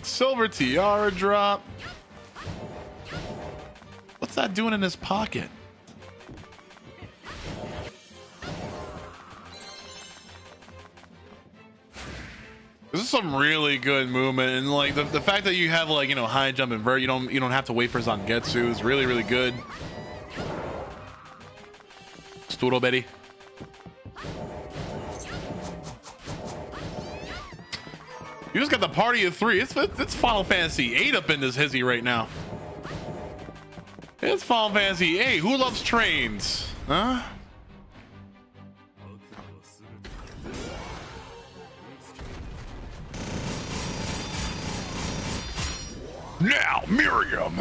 Silver tiara drop. What's that doing in his pocket? This is some really good movement, and like the fact that you have like, you know, high jump and vert, you don't have to wait for Zangetsu is really good. Sturo Betty. You just got the party of three. It's Final Fantasy 8 up in this hizzy right now. It's Final Fantasy 8. Who loves trains? Huh? Now, Miriam.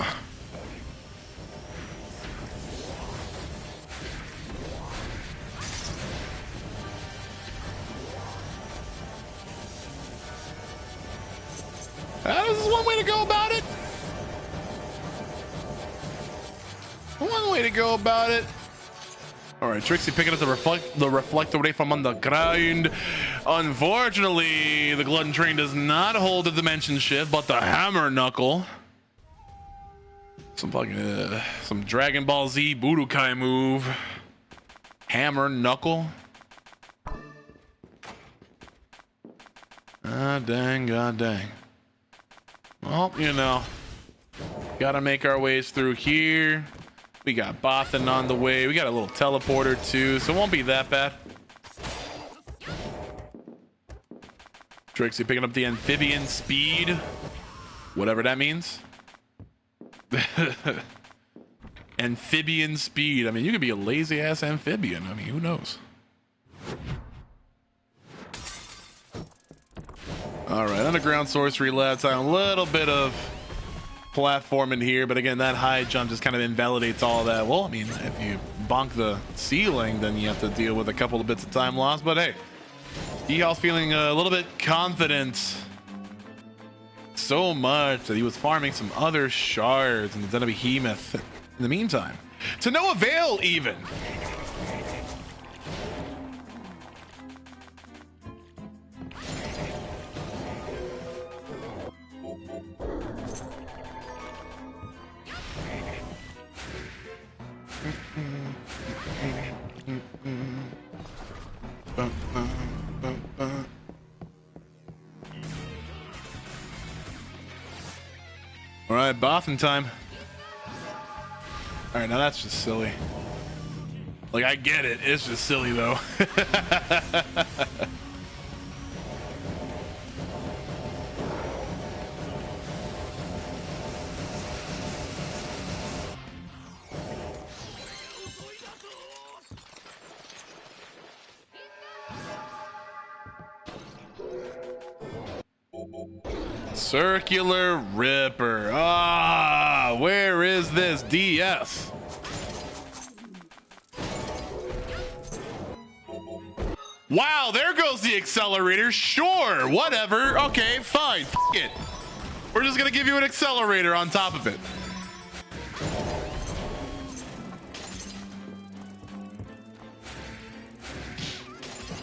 This is one way to go about it. One way to go about it. All right, Trixxy picking up the reflector away from on the ground. Unfortunately, the Glutton Train does not hold the dimension shift, but the hammer knuckle. Some fucking some Dragon Ball Z Budokai move. Hammer knuckle. Ah, dang, god dang. Well, you know, gotta make our ways through here. We got Bothan on the way. We got a little teleporter too, so it won't be that bad. Trixxy picking up the amphibian speed, whatever that means. Amphibian speed. I mean, you could be a lazy ass amphibian. I mean, who knows? All right, underground sorcery lab time. A little bit of platforming here, but again, that high jump just kind of invalidates all of that. Well, I mean, if you bonk the ceiling, then you have to deal with a couple of bits of time lost. But hey, Ehal's feeling a little bit confident. So much that he was farming some other shards and then a behemoth in the meantime. To no avail, even. All right, Bothan time. All right, now that's just silly. Like, I get it. It's just silly, though. Circular Ripper. Ah, where is this DS? Wow, there goes the accelerator. Sure, whatever. Okay, fine. F it. We're just gonna give you an accelerator on top of it.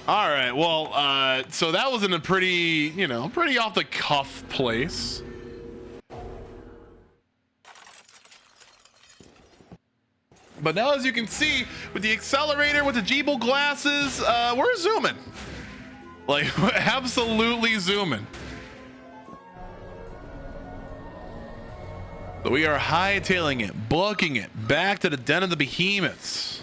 All right, well, so that was in a pretty, you know, pretty off the cuff place. But now, as you can see, with the accelerator, with the Jeeble glasses, we're zooming. Like, absolutely zooming. So So we are hightailing it, booking it back to the den of the behemoths.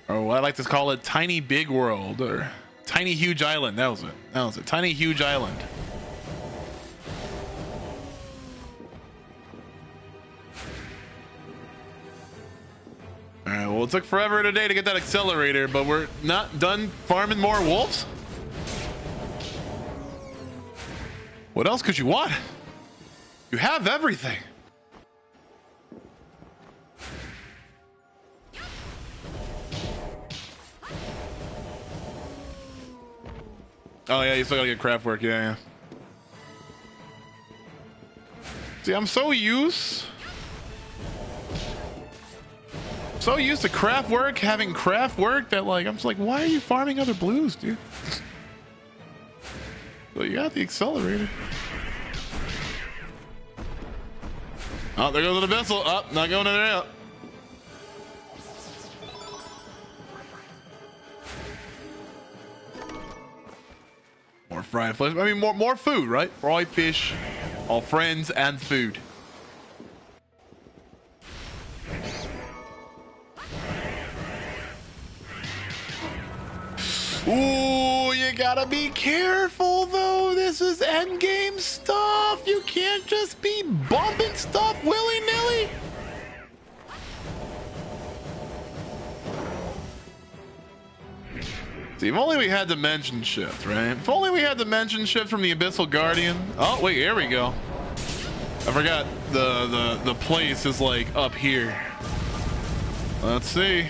Or what I like to call it, Tiny Big World, or Tiny Huge Island. That was it. That was it. Tiny Huge Island. All right, well, it took forever today to get that accelerator, but we're not done farming more wolves. What else could you want? You have everything. Oh yeah, you still gotta get craft work. Yeah. See, I'm so used to craft work, having craft work, that like I'm just like, why are you farming other blues, dude? So you got the accelerator. Oh, there goes the vessel. Up, not going in there out. More fried flesh. I mean, more food, right? Fried fish, all friends, and food. Ooh, you gotta be careful though. This is endgame stuff. You can't just be bumping stuff willy-nilly. See, if only we had dimension shift, right? If only we had dimension shift from the Abyssal Guardian. Oh, wait, here we go. I forgot the place is like up here. Let's see.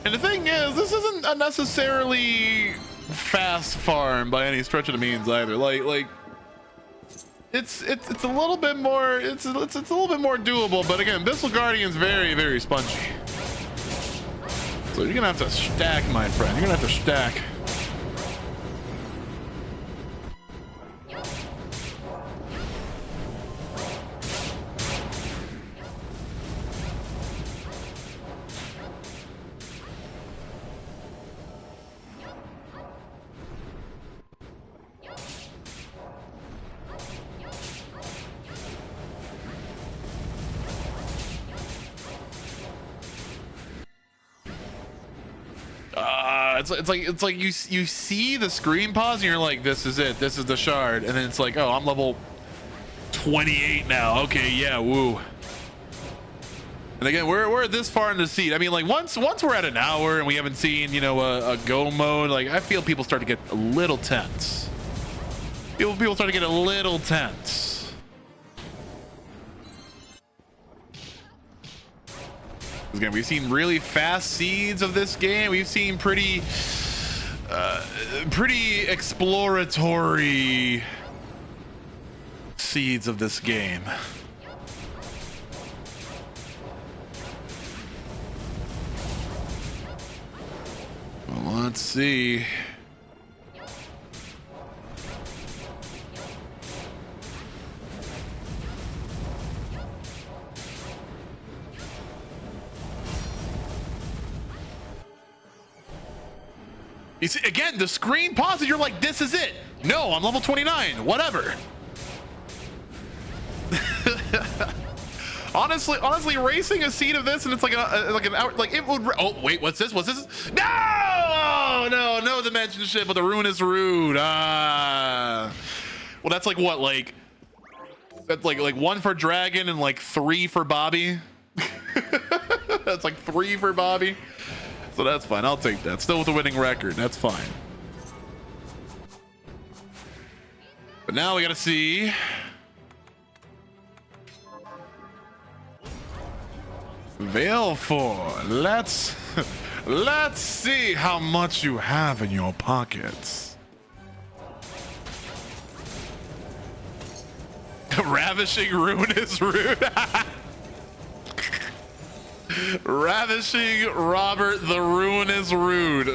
And the thing is, this isn't a necessarily fast farm by any stretch of the means either. Like it's a little bit more it's a little bit more doable, but again, Abyssal Guardian's very, very spongy. So you're gonna have to stack, my friend. You're gonna have to stack. It's like you see the screen pause and you're like, this is it, this is the shard, and then it's like, oh, I'm level 28 now. Okay, yeah, woo. And again, we're this far in the seed. I mean, like once we're at an hour and we haven't seen, you know, a go mode, like I feel people start to get a little tense. People start to get a little tense. Again, we've seen really fast seeds of this game. We've seen pretty exploratory seeds of this game. Well, let's see. You see, again, the screen pauses. You're like, this is it. No, I'm level 29. Whatever. honestly, racing a seed of this, and it's like an hour. Like it would. Oh wait, what's this? What's this? No dimension ship with the ruinous root. Well, that's like what? Like that's like 1 for Dragon and like 3 for Bobby. That's like 3 for Bobby. So that's fine. I'll take that. Still with a winning record. That's fine. But now we gotta see. Veilfor. Let's see how much you have in your pockets. Ravishing ruinous root. Ravishing Robert the Ruinous Rude.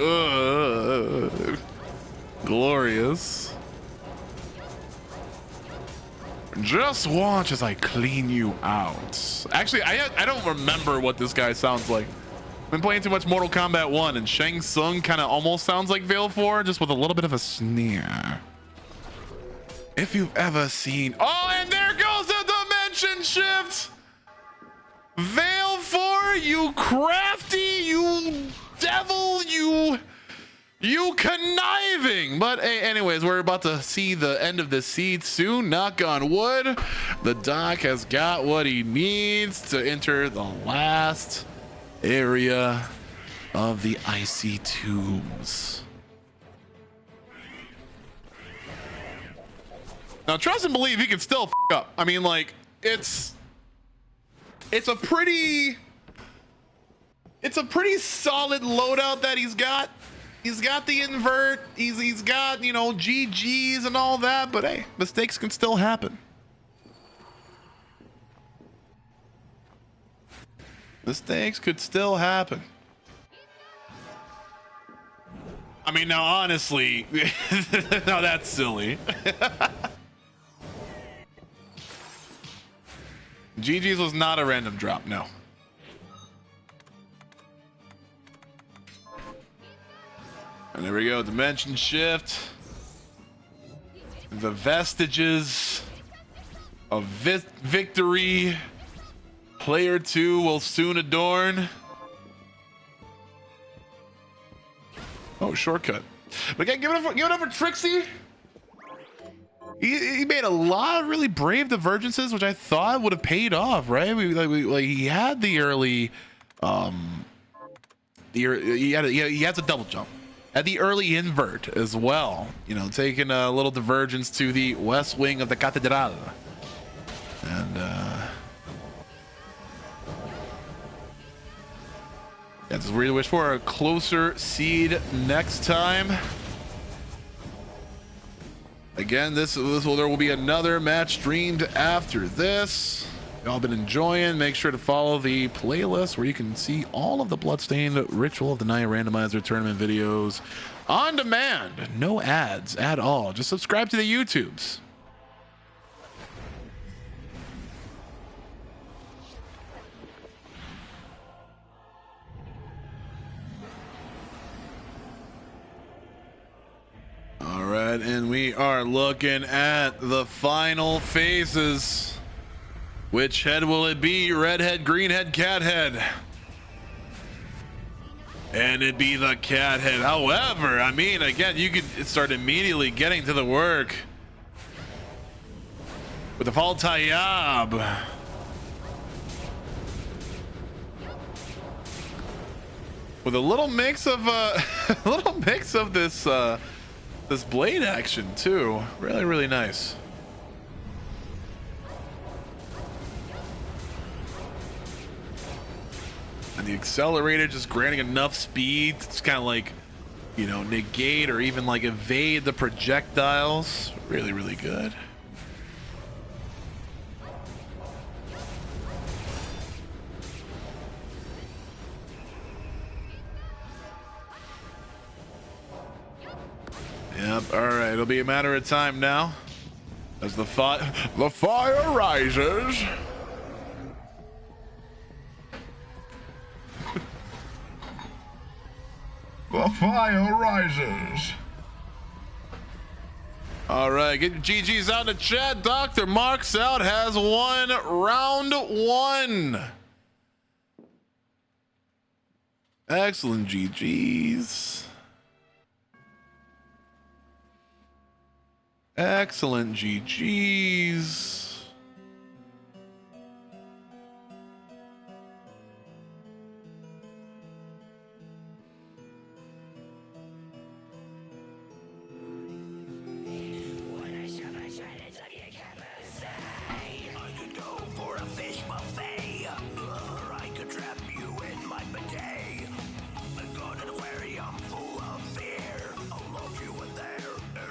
Glorious. Just watch as I clean you out. Actually, I don't remember what this guy sounds like. Been playing too much Mortal Kombat 1, and Shang Tsung kind of almost sounds like Veil 4, just with a little bit of a sneer. If you've ever seen... Oh, and there goes the dimension shift! Veil 4, you crafty, you devil, you conniving. But hey, anyways, we're about to see the end of the seed soon. Knock on wood. The doc has got what he needs to enter the last area of the icy tombs. Now, trust and believe he can still f up. I mean, like, it's a pretty solid loadout that he's got. He's got the invert. He's got, you know, GGs and all that. But hey, mistakes can still happen. Mistakes could still happen. I mean, now honestly, now that's silly. GG's was not a random drop, no. And there we go, dimension shift. The vestiges of victory. Player 2 will soon adorn. Oh, shortcut. But again, give it up for Trixxy. He made a lot of really brave divergences, which I thought would have paid off, right? He had the early, he has a double jump. Had the early invert as well, you know, taking a little divergence to the west wing of the Catedral. And yeah, just really wish for a closer seed next time. Again, there will be another match streamed after this. Y'all been enjoying. Make sure to follow the playlist where you can see all of the Bloodstained Ritual of the Night Randomizer Tournament videos on demand. No ads at all. Just subscribe to the YouTubes. All right, and we are looking at the final phases. Which head will it be? Red head, green head, cat head. And it'd be the cat head. However, I mean, again, you could start immediately getting to the work with the Fall Tayyab. With a little mix of this blade action too. Really, really nice. And the accelerator just granting enough speed to kind of like, you know, negate or even like evade the projectiles. Really, really good. Yep, all right, it'll be a matter of time now as the fire rises. The fire rises. All right, get your GGs out in the chat. drmarxout has won round 1. Excellent GGs. Excellent GGs.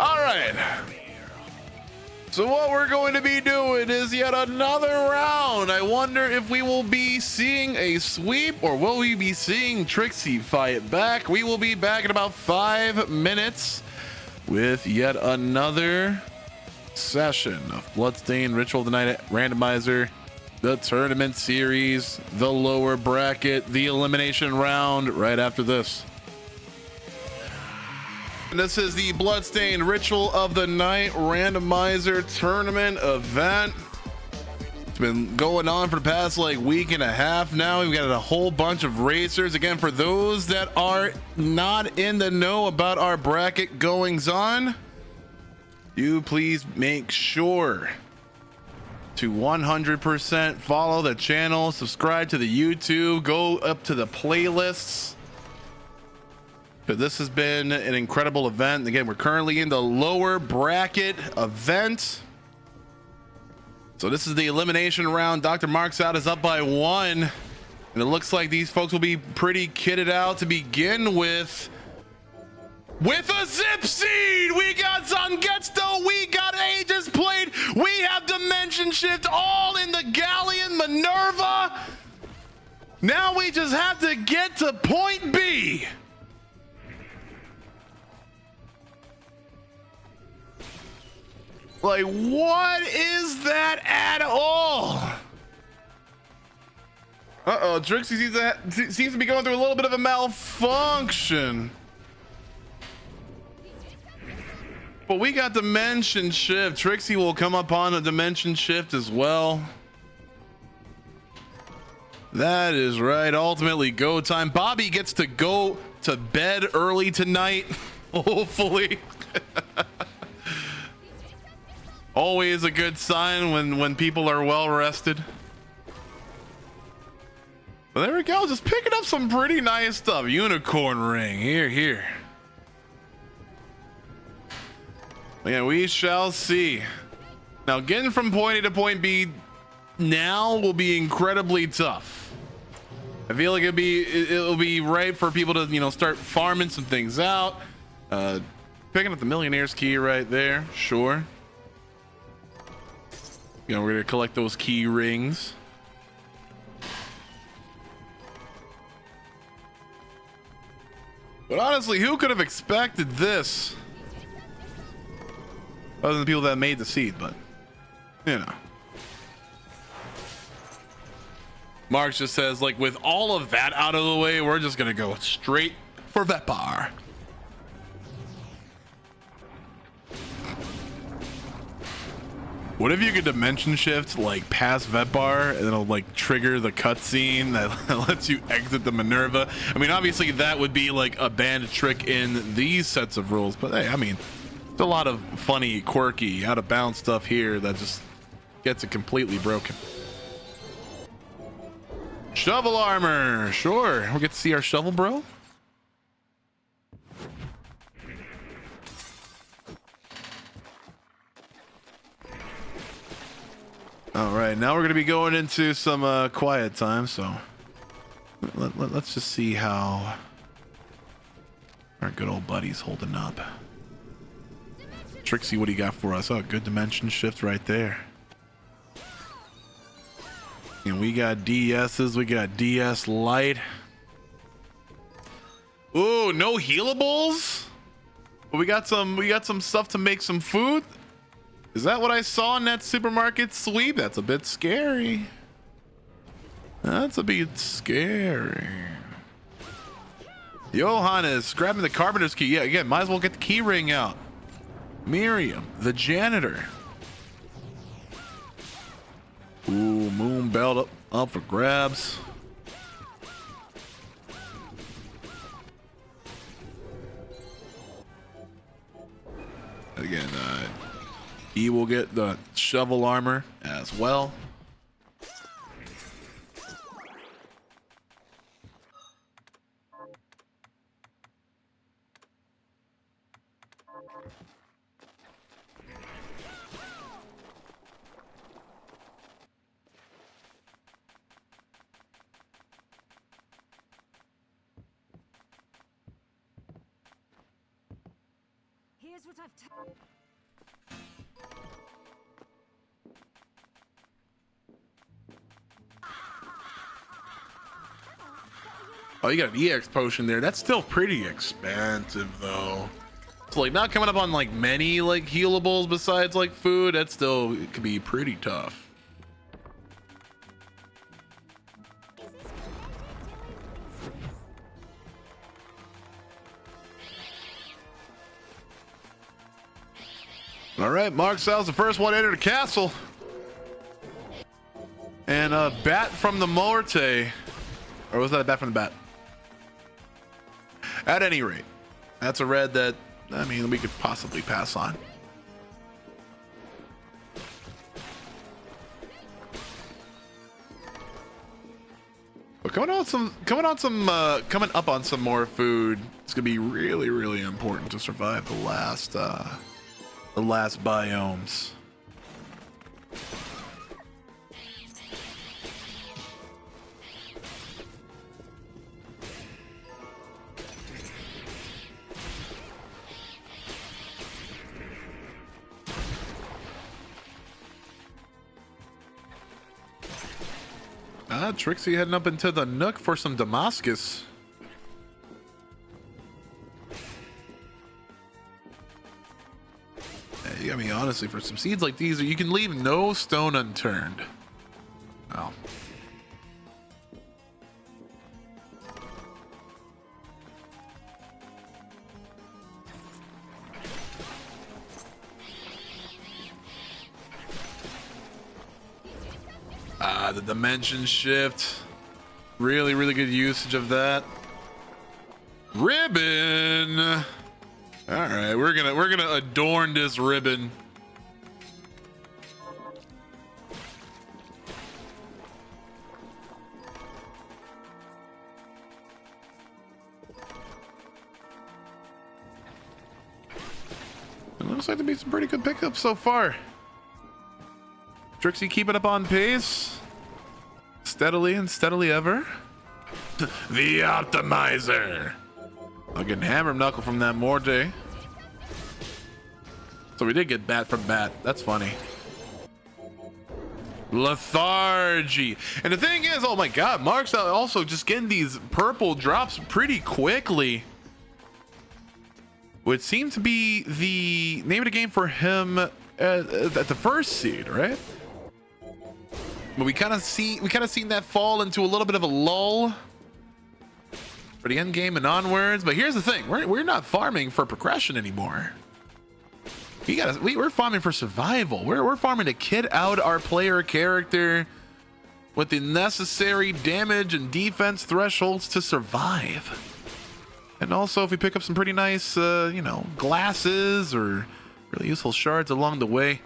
All right. So what we're going to be doing is yet another round. I wonder if we will be seeing a sweep or will we be seeing Trixxy fight back? We will be back in about 5 minutes with yet another session of Bloodstained Ritual of the Night Randomizer the tournament series, the lower bracket, the elimination round right after this. And this is the Bloodstained Ritual of the Night Randomizer Tournament event. It's been going on for the past like week and a half now. We've got a whole bunch of racers. Again, for those that are not in the know about our bracket goings on, you please make sure to 100% follow the channel, subscribe to the YouTube, go up to the playlists. But this has been an incredible event. Again, we're currently in the lower bracket event. So this is the elimination round. drmarxout is up by 1. And it looks like these folks will be pretty kitted out to begin with. With a zip seed, we got Zangetsto, we got Aegis Plate, we have Dimension Shift, all in the Galleon Minerva. Now we just have to get to point B. Like, what is that at all? Uh-oh, Trixxy seems to be going through a little bit of a malfunction. But we got Dimension Shift. Trixxy will come up on a Dimension Shift as well. That is right. Ultimately, go time. Bobby gets to go to bed early tonight, hopefully. Always a good sign when people are well rested. But there we go. Just picking up some pretty nice stuff. Unicorn ring. Here. Yeah, we shall see. Now, getting from point A to point B now will be incredibly tough. I feel like it'll be right for people to, you know, start farming some things out. Picking up the Millionaire's key right there. Sure. You know, we're gonna collect those key rings. But honestly, who could have expected this? Other than the people that made the seed, but you know. Marx just says, like, with all of that out of the way, we're just gonna go straight for Vetbar. What if you could dimension shift like past Vetbar and it'll like trigger the cutscene that lets you exit the Minerva? I mean, obviously that would be like a banned trick in these sets of rules, but hey, I mean, there's a lot of funny, quirky, out of bounds stuff here that just gets it completely broken. Shovel armor, sure. We'll get to see our shovel, bro. All right, now we're going to be going into some quiet time, so let's just see how our good old buddy's holding up. Trixxy, what do you got for us? Oh, good dimension shift right there. And we got DSs, we got DS Light. Ooh, no healables? But we got some stuff to make some food. Is that what I saw in that supermarket sweep? That's a bit scary. That's a bit scary. Johannes grabbing the carpenter's key. Yeah, again, might as well get the key ring out. Miriam, the janitor. Ooh, moon belt up for grabs. Again, he will get the shovel armor as well. Here's what I've Oh, you got an EX potion there. That's still pretty expensive though. So like not coming up on like many like healables besides like food, that still it could be pretty tough. All right, Marxout's the first one to enter the castle. And a bat from the Morte. Or was that a bat from the bat? At any rate, that's a red that, I mean, we could possibly pass on. But coming up on some more food. It's gonna be really, really important to survive the last biomes. Trixie heading up into the Nook for some Damascus. Yeah, I mean, honestly, for some seeds like these, you can leave no stone unturned. Oh. The dimension shift. Really, really good usage of that. Ribbon. All right, we're gonna adorn this ribbon. It looks like to be some pretty good pickups so far. Trixie keeping up on pace. Steadily and steadily ever. The optimizer. I'll get hammer knuckle from that Morte. So we did get bat from bat. That's funny. Lethargy. And the thing is, oh my god, Mark's also just getting these purple drops pretty quickly. Which seemed to be the name of the game for him at the first seed, right? But we kind of seen that fall into a little bit of a lull for the end game and onwards. But here's the thing: we're not farming for progression anymore. We're farming for survival. We're farming to kit out our player character with the necessary damage and defense thresholds to survive. And also, if we pick up some pretty nice, you know, glasses or really useful shards along the way,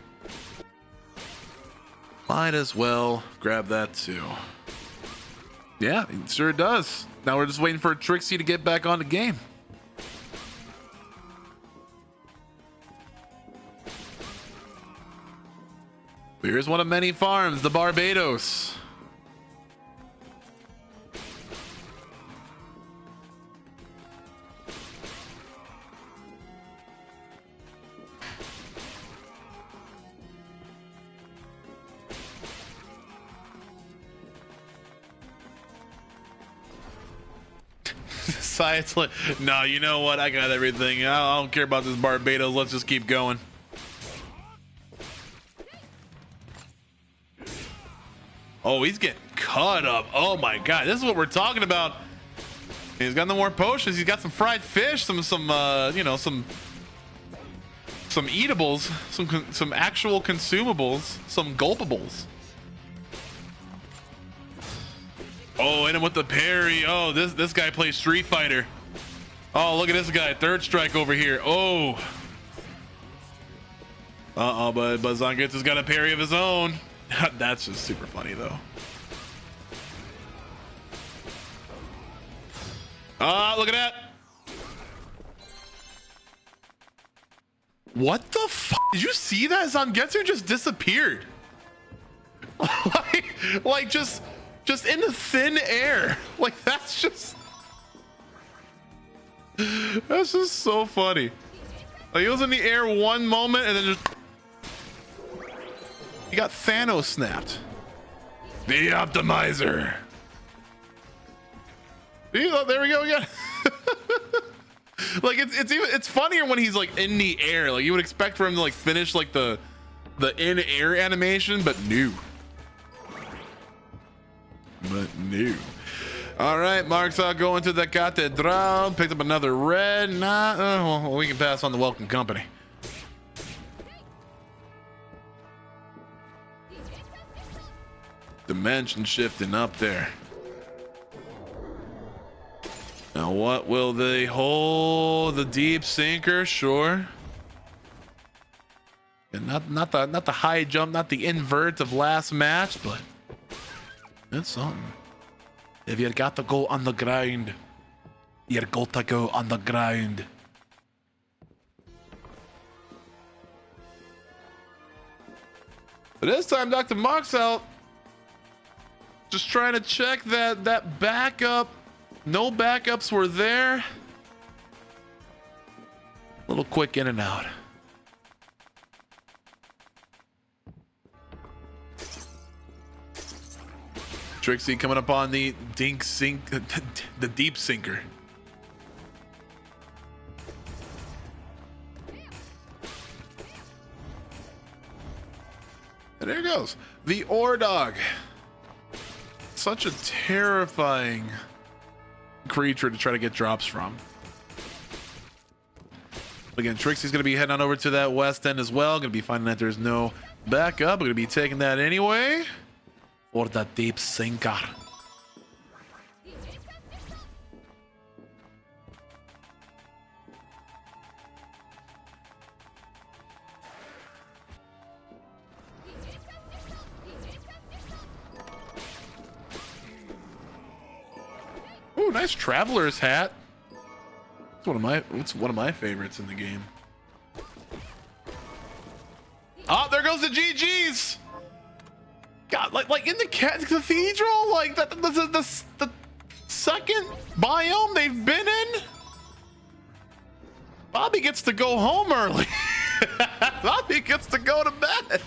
might as well grab that too. Yeah, it sure does. Now we're just waiting for Trixie to get back on the game. Here's one of many farms, the Barbados. Science, like, no, you know what? I got everything. I don't care about this Barbados. Let's just keep going. Oh, he's getting cut up. Oh my god, this is what we're talking about. He's got no more potions. He's got some fried fish, some you know, some eatables, some actual consumables, some gulpables. Oh, and with the parry. Oh, this guy plays Street Fighter. Oh, look at this guy, third strike over here. Oh. But Zangetsu's has got a parry of his own. That's just super funny though. Ah, look at that. What the f? Did you see that? Zangetsu just disappeared. like just in the thin air. Like that's just so funny. Like he was in the air one moment and then just he got Thanos snapped. The optimizer. See, oh, there we go again. Like it's funnier when he's like in the air. Like you would expect for him to like finish like the in air animation, but no. All right, Marxout going to the Catedral. Picked up another red. Nah, well, we can pass on the welcome company. Dimension shifting up there. Now what will they hold? The deep sinker, sure. And not the high jump, not the invert of last match, but it's something. If you got to go on the ground, you got to go on the ground. But this time, drmarxout just trying to check that backup. No backups were there. A little quick in and out. Trixie coming up on the dink sink, the deep sinker. And there it goes. The Ore Dog. Such a terrifying creature to try to get drops from. Again, Trixie's going to be heading on over to that west end as well. Going to be finding that there's no backup. We're going to be taking that anyway. For the deep sinker. Ooh, nice traveler's hat. It's one of my favorites in the game. Oh, there goes the GGs. God, like in the cathedral, like the second biome they've been in. Bobby gets to go home early. Bobby gets to go to bed.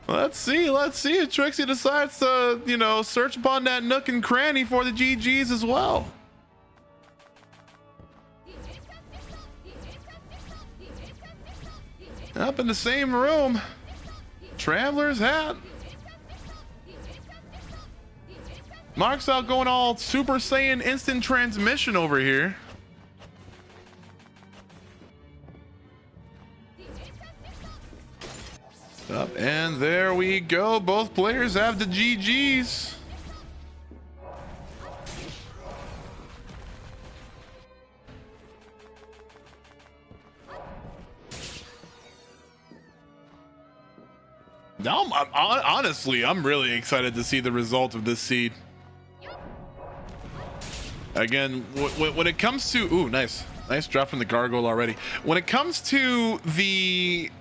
Let's see if Trixie decides to, you know, search upon that nook and cranny for the GGs as well. Up in the same room. Traveler's hat. Marxout going all Super Saiyan instant transmission over here. Up and there we go. Both players have the GGs. Now, honestly, I'm really excited to see the result of this seed. Again, when it comes to, ooh, nice drop from the gargoyle already. When it comes to the,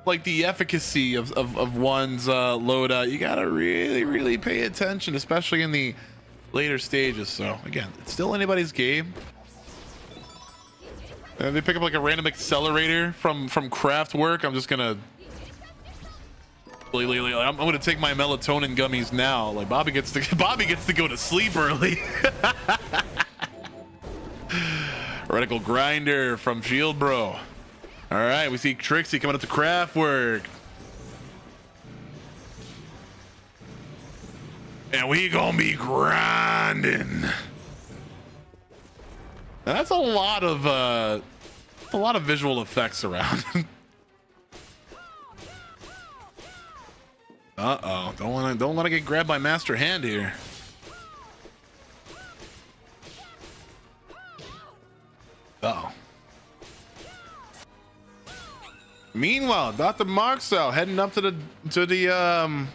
like, the efficacy of one's loadout, you gotta really pay attention, especially in the later stages. So again, it's still anybody's game. They pick up like a random accelerator from Craftwork. I'm just gonna. I'm gonna take my melatonin gummies now. Like Bobby gets to go to sleep early. Radical grinder from Shield Bro. All right, we see Trixie coming up to Craftwork, and we gonna be grinding. Now, that's a lot of visual effects around. Uh-oh, don't want to get grabbed by Master Hand here. Uh-oh. Meanwhile, drmarxout heading up to the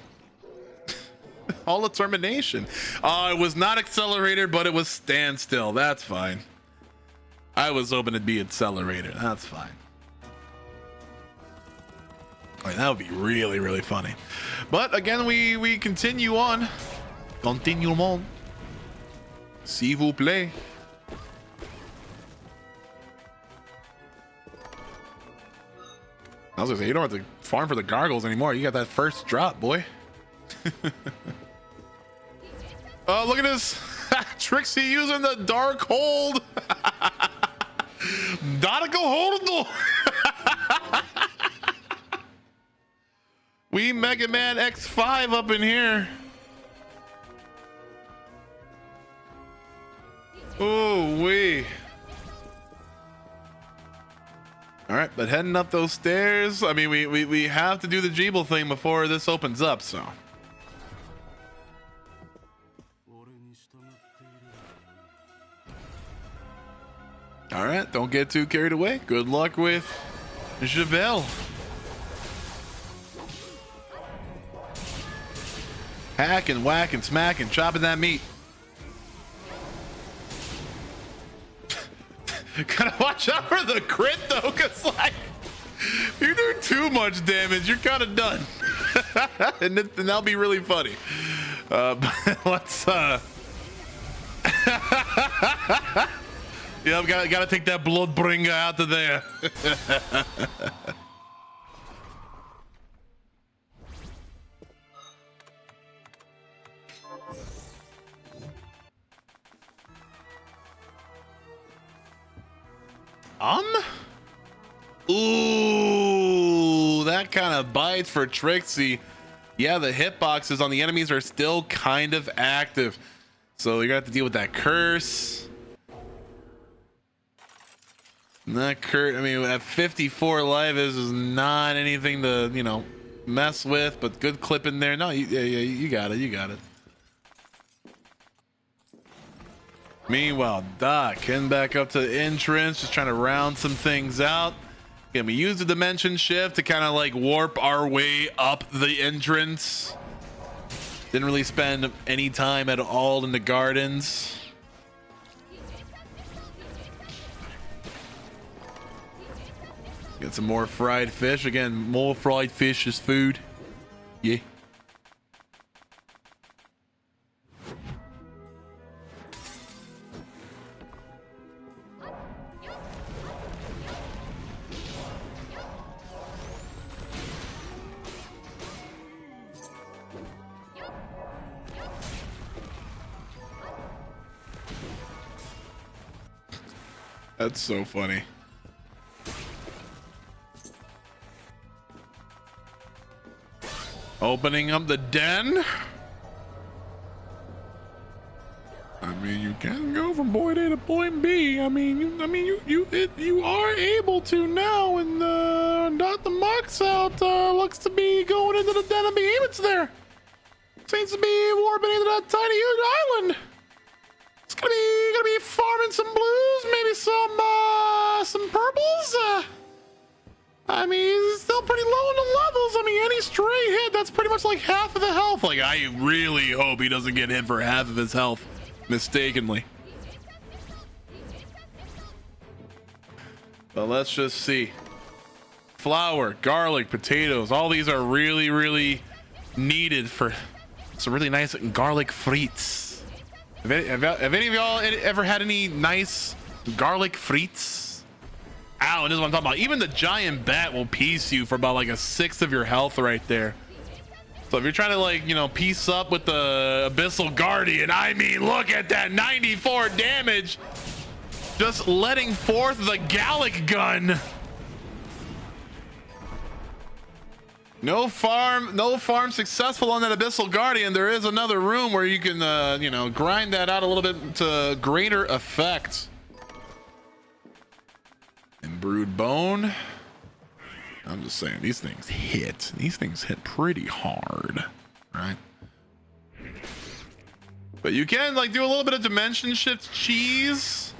Hall of Termination. It was not accelerator, but it was standstill. That's fine. I was hoping it'd be accelerator. That's fine. Right, that would be really funny. But again, we continue on. Continuons. S'il vous plaît. I was gonna say, you don't have to farm for the gargles anymore. You got that first drop, boy. Oh, look at this. Trixie using the dark hold. Gotta go hold. We Mega Man X5 up in here. Oh, we. All right, but heading up those stairs, I mean, we have to do the Jeeble thing before this opens up, so. All right, don't get too carried away. Good luck with Javel. Hack and whack and smack and chopping that meat. Gotta watch out for the crit though, cause like if you're doing too much damage, you're kind of done. and that'll be really funny. But let's yeah, gotta take that blood bringer out of there. Ooh, that kind of bites for Trixie. Yeah, the hitboxes on the enemies are still kind of active, so you're gonna have to deal with that curse. And that curse, I mean, at 54 life, this is not anything to, you know, mess with, but good clip in there. No, yeah, you got it, you got it. Meanwhile, Doc heading back up to the entrance, just trying to round some things out. Can we use the dimension shift to kind of like warp our way up the entrance? Didn't really spend any time at all in the gardens. Get some more fried fish. Again, more fried fish is food. Yeah. That's so funny. Opening up the den. I mean, you can go from point A to point B. I mean, you are able to now, and drmarxout looks to be going into the den of behemoths there. Seems to be warping into that tiny huge island. It's gonna be farming some blues, maybe some purples. I mean, he's still pretty low in the levels. I mean, any stray hit, that's pretty much like half of the health. Like, I really hope he doesn't get hit for half of his health mistakenly. But let's just see. Flour, garlic, potatoes, all these are really, really needed for some really nice garlic frites. Have any of y'all ever had any nice garlic frites? Ow, and this is what I'm talking about. Even the giant bat will piece you for about like 1/6 of your health right there. So if you're trying to, like, you know, piece up with the Abyssal Guardian, I mean, look at that 94 damage. Just letting forth the Gallic gun. No farm successful on that Abyssal Guardian. There is another room where you can, you know, grind that out a little bit to greater effect. And brewed bone. I'm just saying, these things hit. These things hit pretty hard, right? But you can, like, do a little bit of dimension shift cheese.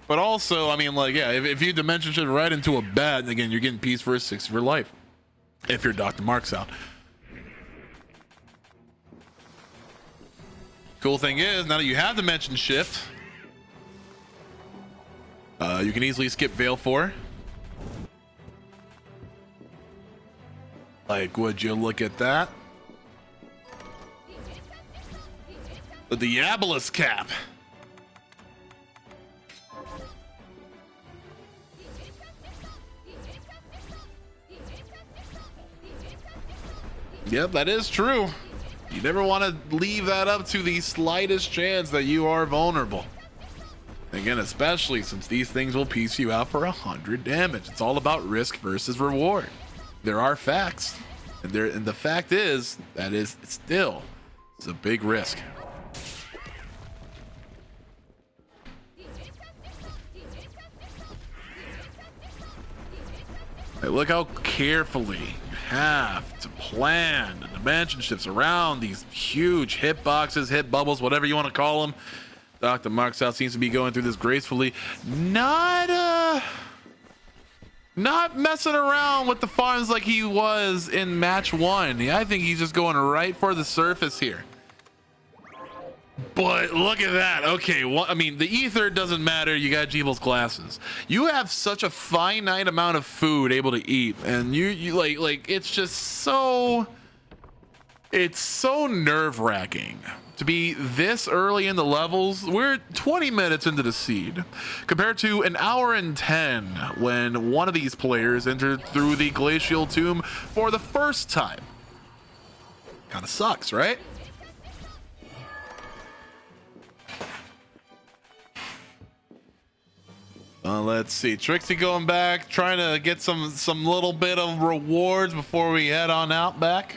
But also, I mean, like, yeah, if you dimension shift right into a bat, again, you're getting piece for 6 of your life. If you're drmarxout. Cool thing is, now that you have dimension shift, you can easily skip Veil 4. Like, would you look at that? The Diabolus cap. Yep, that is true. You never want to leave that up to the slightest chance that you are vulnerable. Again, especially since these things will piece you out for 100 damage. It's all about risk versus reward. There are facts, and the fact is that it's a big risk. Look how carefully you have to plan the dimension shifts around these huge hitboxes, hit bubbles, whatever you want to call them. drmarxout seems to be going through this gracefully, not messing around with the farms like he was in match 1. Yeah, I think he's just going right for the surface here. But look at that. Okay, well, I mean, the ether doesn't matter. You got Jeeble's glasses. You have such a finite amount of food able to eat, and you like it's just so, it's so nerve-wracking to be this early in the levels. We're 20 minutes into the seed compared to an hour and 10 when one of these players entered through the glacial tomb for the first time. Kind of sucks, right? Let's see, Trixie going back, trying to get some little bit of rewards before we head on out back.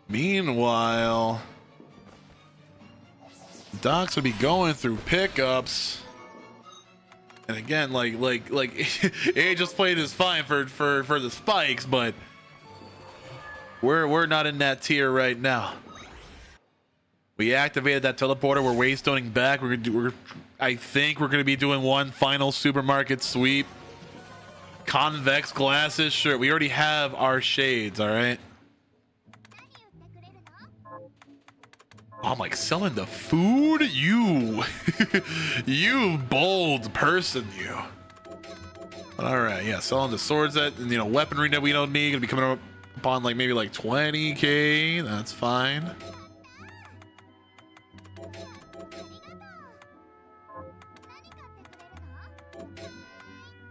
Meanwhile, Docs would be going through pickups, and again, like just played is fine for the spikes, but we're not in that tier right now. We activated that teleporter. We're waystoning back. I think we're gonna be doing one final supermarket sweep. Convex glasses, sure. We already have our shades, all right. Oh, I'm like selling the food, you, you bold person, you. All right, yeah, selling the swords that, you know, weaponry that we don't need. Gonna be coming up upon like maybe like 20K. That's fine.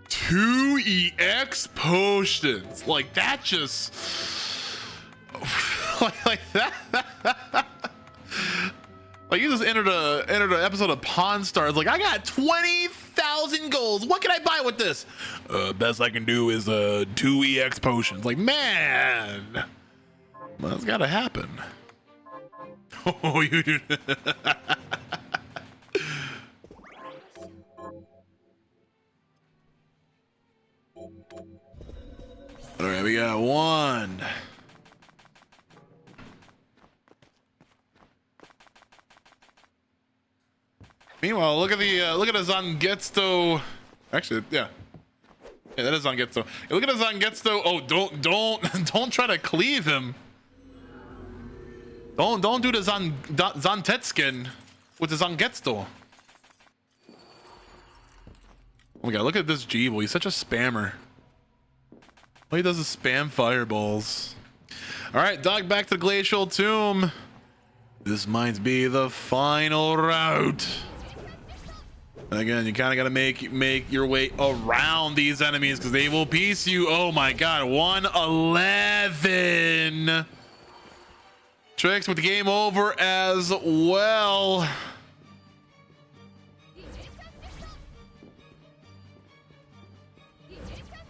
Two EX potions, like that, just like that. Like you just entered an episode of Pawn Stars. Like, I got 20,000 golds. What can I buy with this? Best I can do is 2 EX potions. Like, man, well, that's gotta happen. Oh, you do. All right, we got one. Meanwhile, look at the Zangetsu. Actually, yeah, that is Zangetsu. Hey, look at the Zangetsu. Oh, don't try to cleave him. Don't do the Zantetskin with the Zangetsu. Oh my god, look at this Jeeble. He's such a spammer. All he does is spam fireballs. All right, dog, back to the glacial tomb. This might be the final route. Again, you kind of got to make your way around these enemies because they will piece you. Oh my god, 111. Tricks with the game over as well.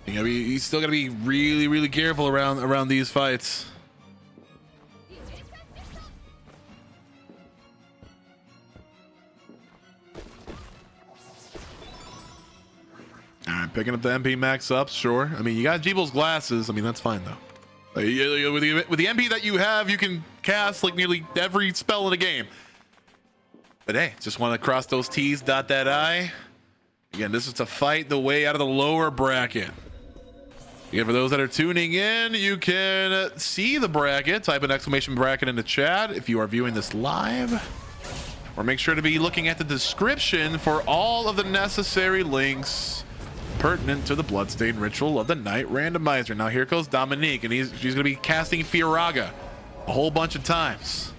You still gotta be really careful around these fights. All right, picking up the MP max up, sure. I mean, you got Jeeble's glasses. I mean, that's fine though. With the MP that you have, you can cast like nearly every spell in the game. But hey, just want to cross those T's, dot that I. Again, this is to fight the way out of the lower bracket. Again, for those that are tuning in, you can see the bracket. Type an exclamation bracket in the chat if you are viewing this live. Or make sure to be looking at the description for all of the necessary links pertinent to the Bloodstained Ritual of the Night Randomizer. Now here goes Dominique, and she's going to be casting Firaga a whole bunch of times.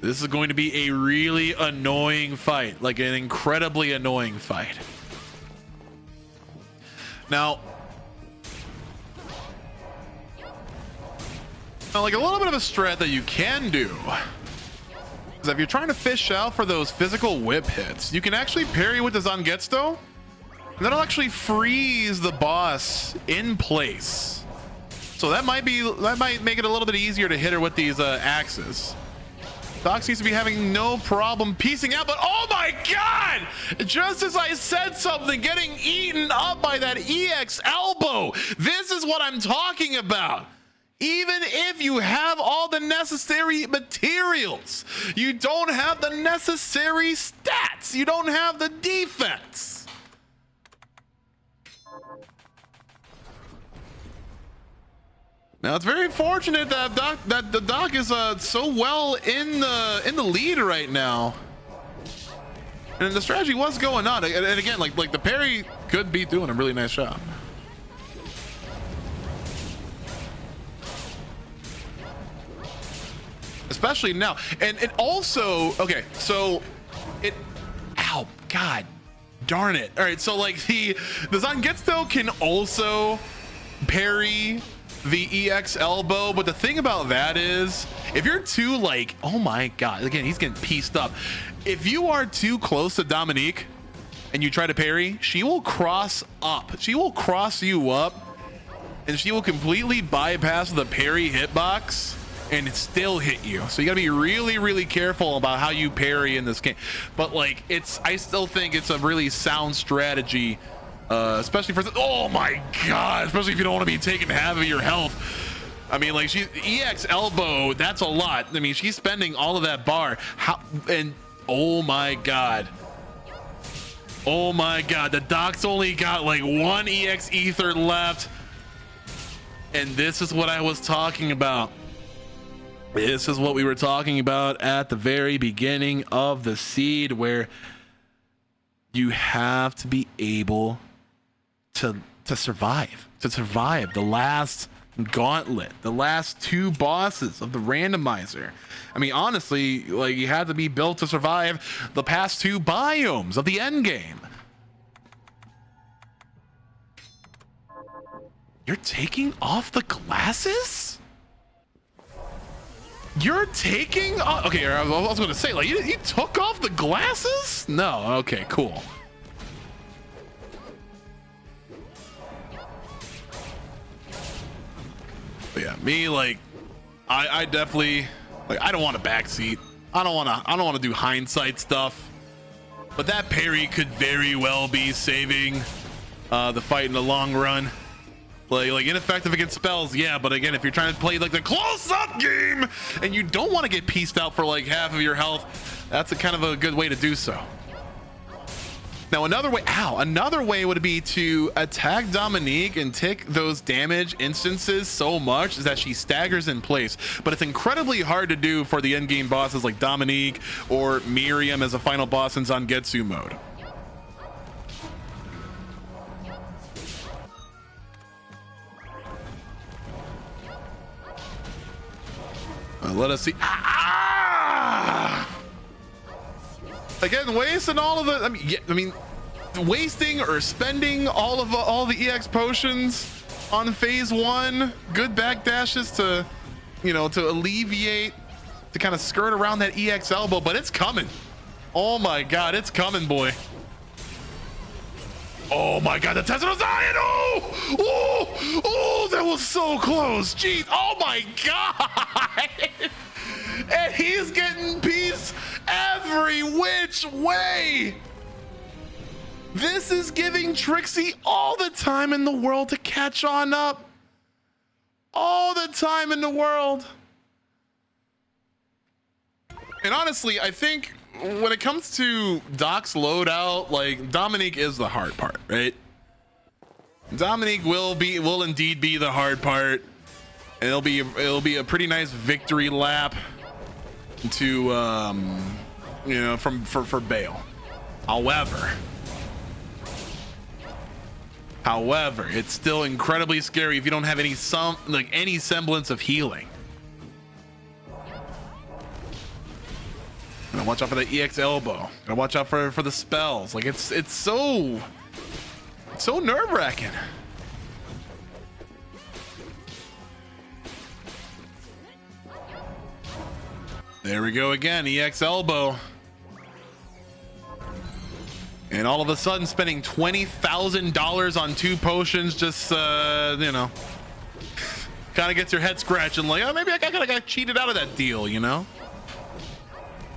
This is going to be a really annoying fight, like an incredibly annoying fight. Now, like a little bit of a strat that you can do is if you're trying to fish out for those physical whip hits, you can actually parry with the Zangetsu, and that'll actually freeze the boss in place. So that might make it a little bit easier to hit her with these axes. Doc seems to be having no problem piecing out, but oh my god! Just as I said something, getting eaten up by that EX elbow. This is what I'm talking about. Even if you have all the necessary materials, you don't have the necessary stats. You don't have the defense. Now it's very fortunate that the Doc is so well in the lead right now, and the strategy was going on. And again, like the parry could be doing a really nice job. Especially now, and it also okay. So it, ow, god, darn it! All right, so like the Zangetsu can also parry the EX elbow, but the thing about that is if you're too like, oh my god, again he's getting pieced up. If you are too close to Dominique and you try to parry, she will cross up, she will cross you up, and she will completely bypass the parry hitbox and it still hit you. So you gotta be really careful about how you parry in this game. But like I still think it's a really sound strategy, especially for, oh my god, especially if you don't want to be taking half of your health. I mean, like, EX elbow, that's a lot. I mean, she's spending all of that bar. And oh my god, the Doc's only got like one EX ether left, and this is what I was talking about. This is what we were talking about at the very beginning of the seed, where you have to be able to survive the last gauntlet, the last two bosses of the randomizer. I mean, honestly, like, you had to be built to survive the past two biomes of the end game. You're taking off the glasses? You're taking off, okay, I was gonna say, like, you took off the glasses? No, okay, cool. But yeah, me, like, I definitely, like, I don't want a backseat. I don't want to do hindsight stuff. But that parry could very well be saving the fight in the long run. Like ineffective against spells, yeah, but again, if you're trying to play like the close-up game and you don't want to get pieced out for like half of your health, that's a kind of a good way to do so. Now another way would be to attack Dominique and take those damage instances so much that she staggers in place, but it's incredibly hard to do for the end game bosses like Dominique or Miriam as a final boss in Zangetsu mode. Let us see. Again, wasting all of the, I mean, wasting or spending all the EX potions on phase one. Good backdashes to, you know, to alleviate, to kind of skirt around that EX elbow, but it's coming. Oh my god, it's coming, boy. Oh my god, the Tesla Zion! Oh, that was so close. Jeez, oh my god! And he's getting pieced every which way. This is giving Trixxy all the time in the world to catch on up. All the time in the world. And honestly, I think when it comes to Doc's loadout, like, Dominique is the hard part, right? Dominique will indeed be the hard part, and it'll be a pretty nice victory lap to you know, for Bale. However, it's still incredibly scary if you don't have any semblance of healing. Gotta watch out for the EX elbow. Gotta watch out for the spells. Like, it's so nerve-wracking. There we go again, EX elbow. And all of a sudden spending $20,000 on 2 potions just, you know, kind of gets your head scratching, like, oh, maybe I got cheated out of that deal, you know?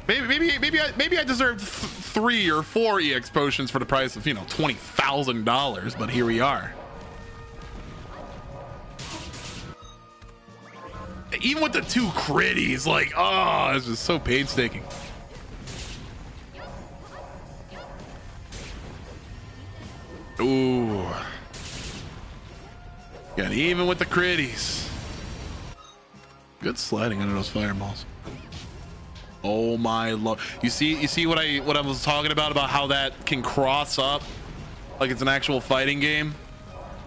Maybe I deserved 3 or 4 EX potions for the price of, you know, $20,000, but here we are. Even with the 2 critties, like, oh, it's just so painstaking. Ooh. Yeah, even with the critties. Good sliding under those fireballs. Oh my lord. You see what I was talking about how that can cross up like it's an actual fighting game?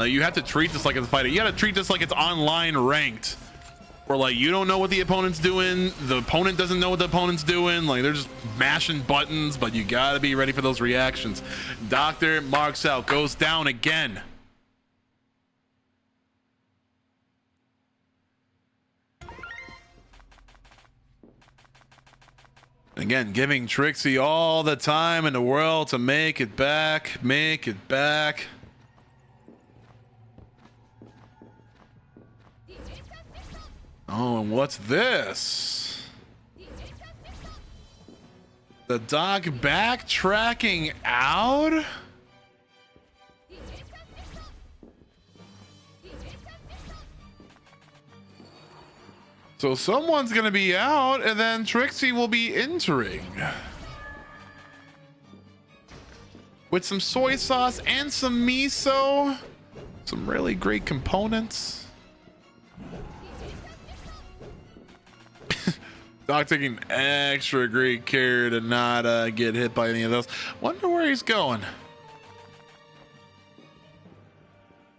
You have to treat this like it's fighting. You got to treat this like it's online ranked. Where like you don't know what the opponent's doing, the opponent doesn't know what the opponent's doing, like they're just mashing buttons, but you gotta be ready for those reactions. drmarxout goes down again. Again, giving Trixie all the time in the world to make it back, make it back. Oh, and what's this? The dog backtracking out? So someone's gonna be out and then Trixie will be entering. With some soy sauce and some miso. Some really great components. Doc taking extra great care to not get hit by any of those. Wonder where he's going.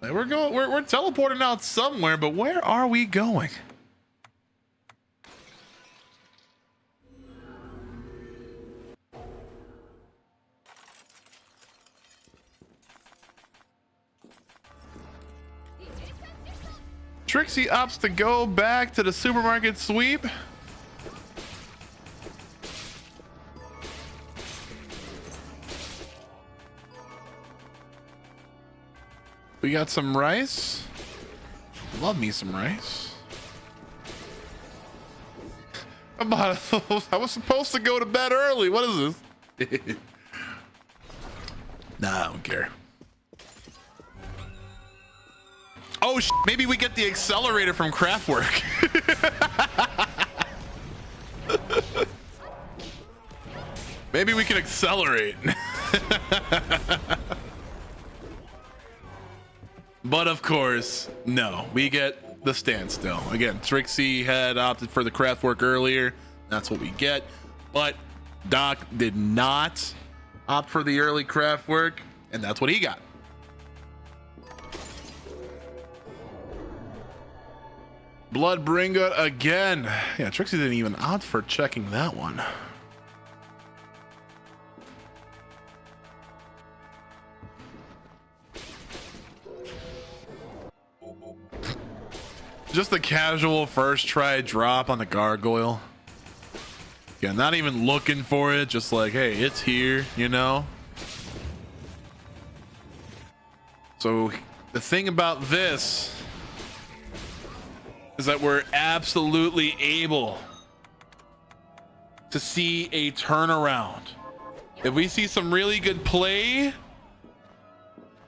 Like, we're teleporting out somewhere, but where are we going? Trixie opts to go back to the supermarket sweep. We got some rice. Love me some rice. I was supposed to go to bed early. What is this? Nah, I don't care. Oh, maybe we get the accelerator from Craftwork. Maybe we can accelerate. But of course, no, we get the standstill. Again, Trixie had opted for the Craftwork earlier. That's what we get. But Doc did not opt for the early Craftwork, and that's what he got. Bloodbringer again. Yeah, Trixie didn't even opt for checking that one. Just a casual first try drop on the gargoyle. Yeah, not even looking for it, just like, hey, it's here, you know? So the thing about this is that we're absolutely able to see a turnaround. If we see some really good play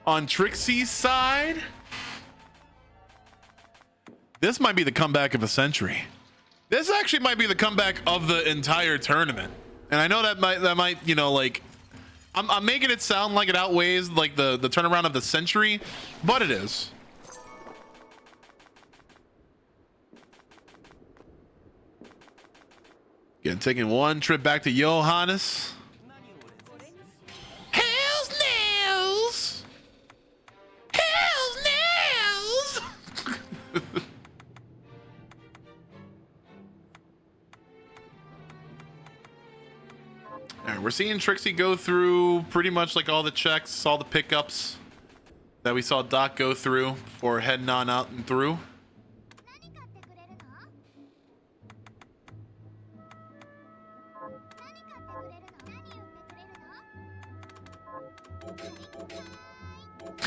on Trixie's side, this might be the comeback of a century. This actually might be the comeback of the entire tournament. And I know that might, you know, like, I'm making it sound like it outweighs like the turnaround of the century, but it is. Again, taking one trip back to Johannes. Hell's nails! Hell's nails! All right, we're seeing Trixie go through pretty much like all the checks, all the pickups that we saw Doc go through before heading on out and through.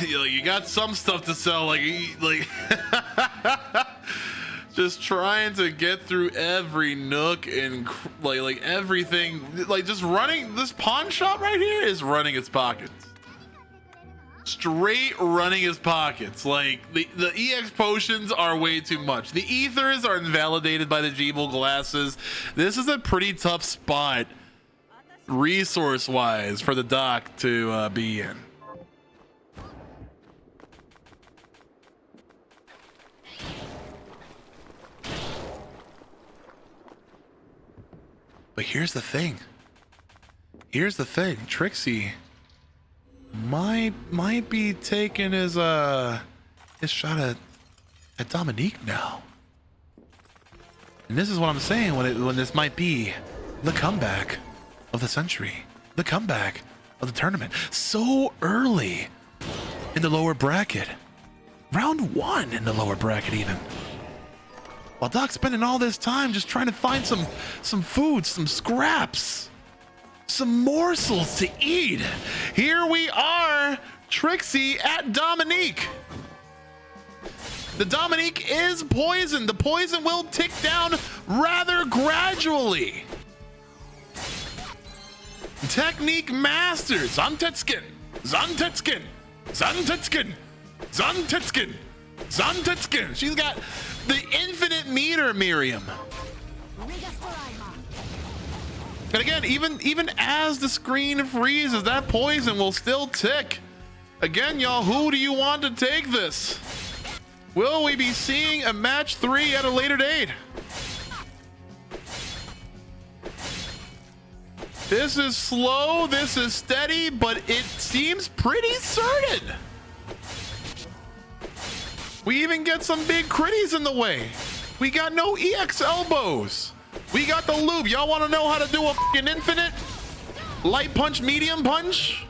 You got some stuff to sell, like Just trying to get through every nook and like everything. Like just running this pawn shop right here is running its pockets. Straight running his pockets. Like the EX potions are way too much. The ethers are invalidated by the Jeeble glasses. This is a pretty tough spot resource wise for the doc to be in. But here's the thing. Trixie might be taking his shot at Dominique now. And this is what I'm saying when this might be the comeback of the century, the comeback of the tournament. So early in the lower bracket. Round 1 in the lower bracket even. While Doc's spending all this time just trying to find some food, some scraps, some morsels to eat. Here we are, Trixie at Dominique. The Dominique is poisoned. The poison will tick down rather gradually. Technique mastered. Zantetskin. She's got the infinite meter, Miriam. And again, even as the screen freezes, that poison will still tick. Again, y'all, who do you want to take this? Will we be seeing a match 3 at a later date? This is slow, this is steady, but it seems pretty certain. We even get some big critties in the way. We got no EX elbows. We got the loop. Y'all want to know how to do a fucking infinite? Light punch, medium punch?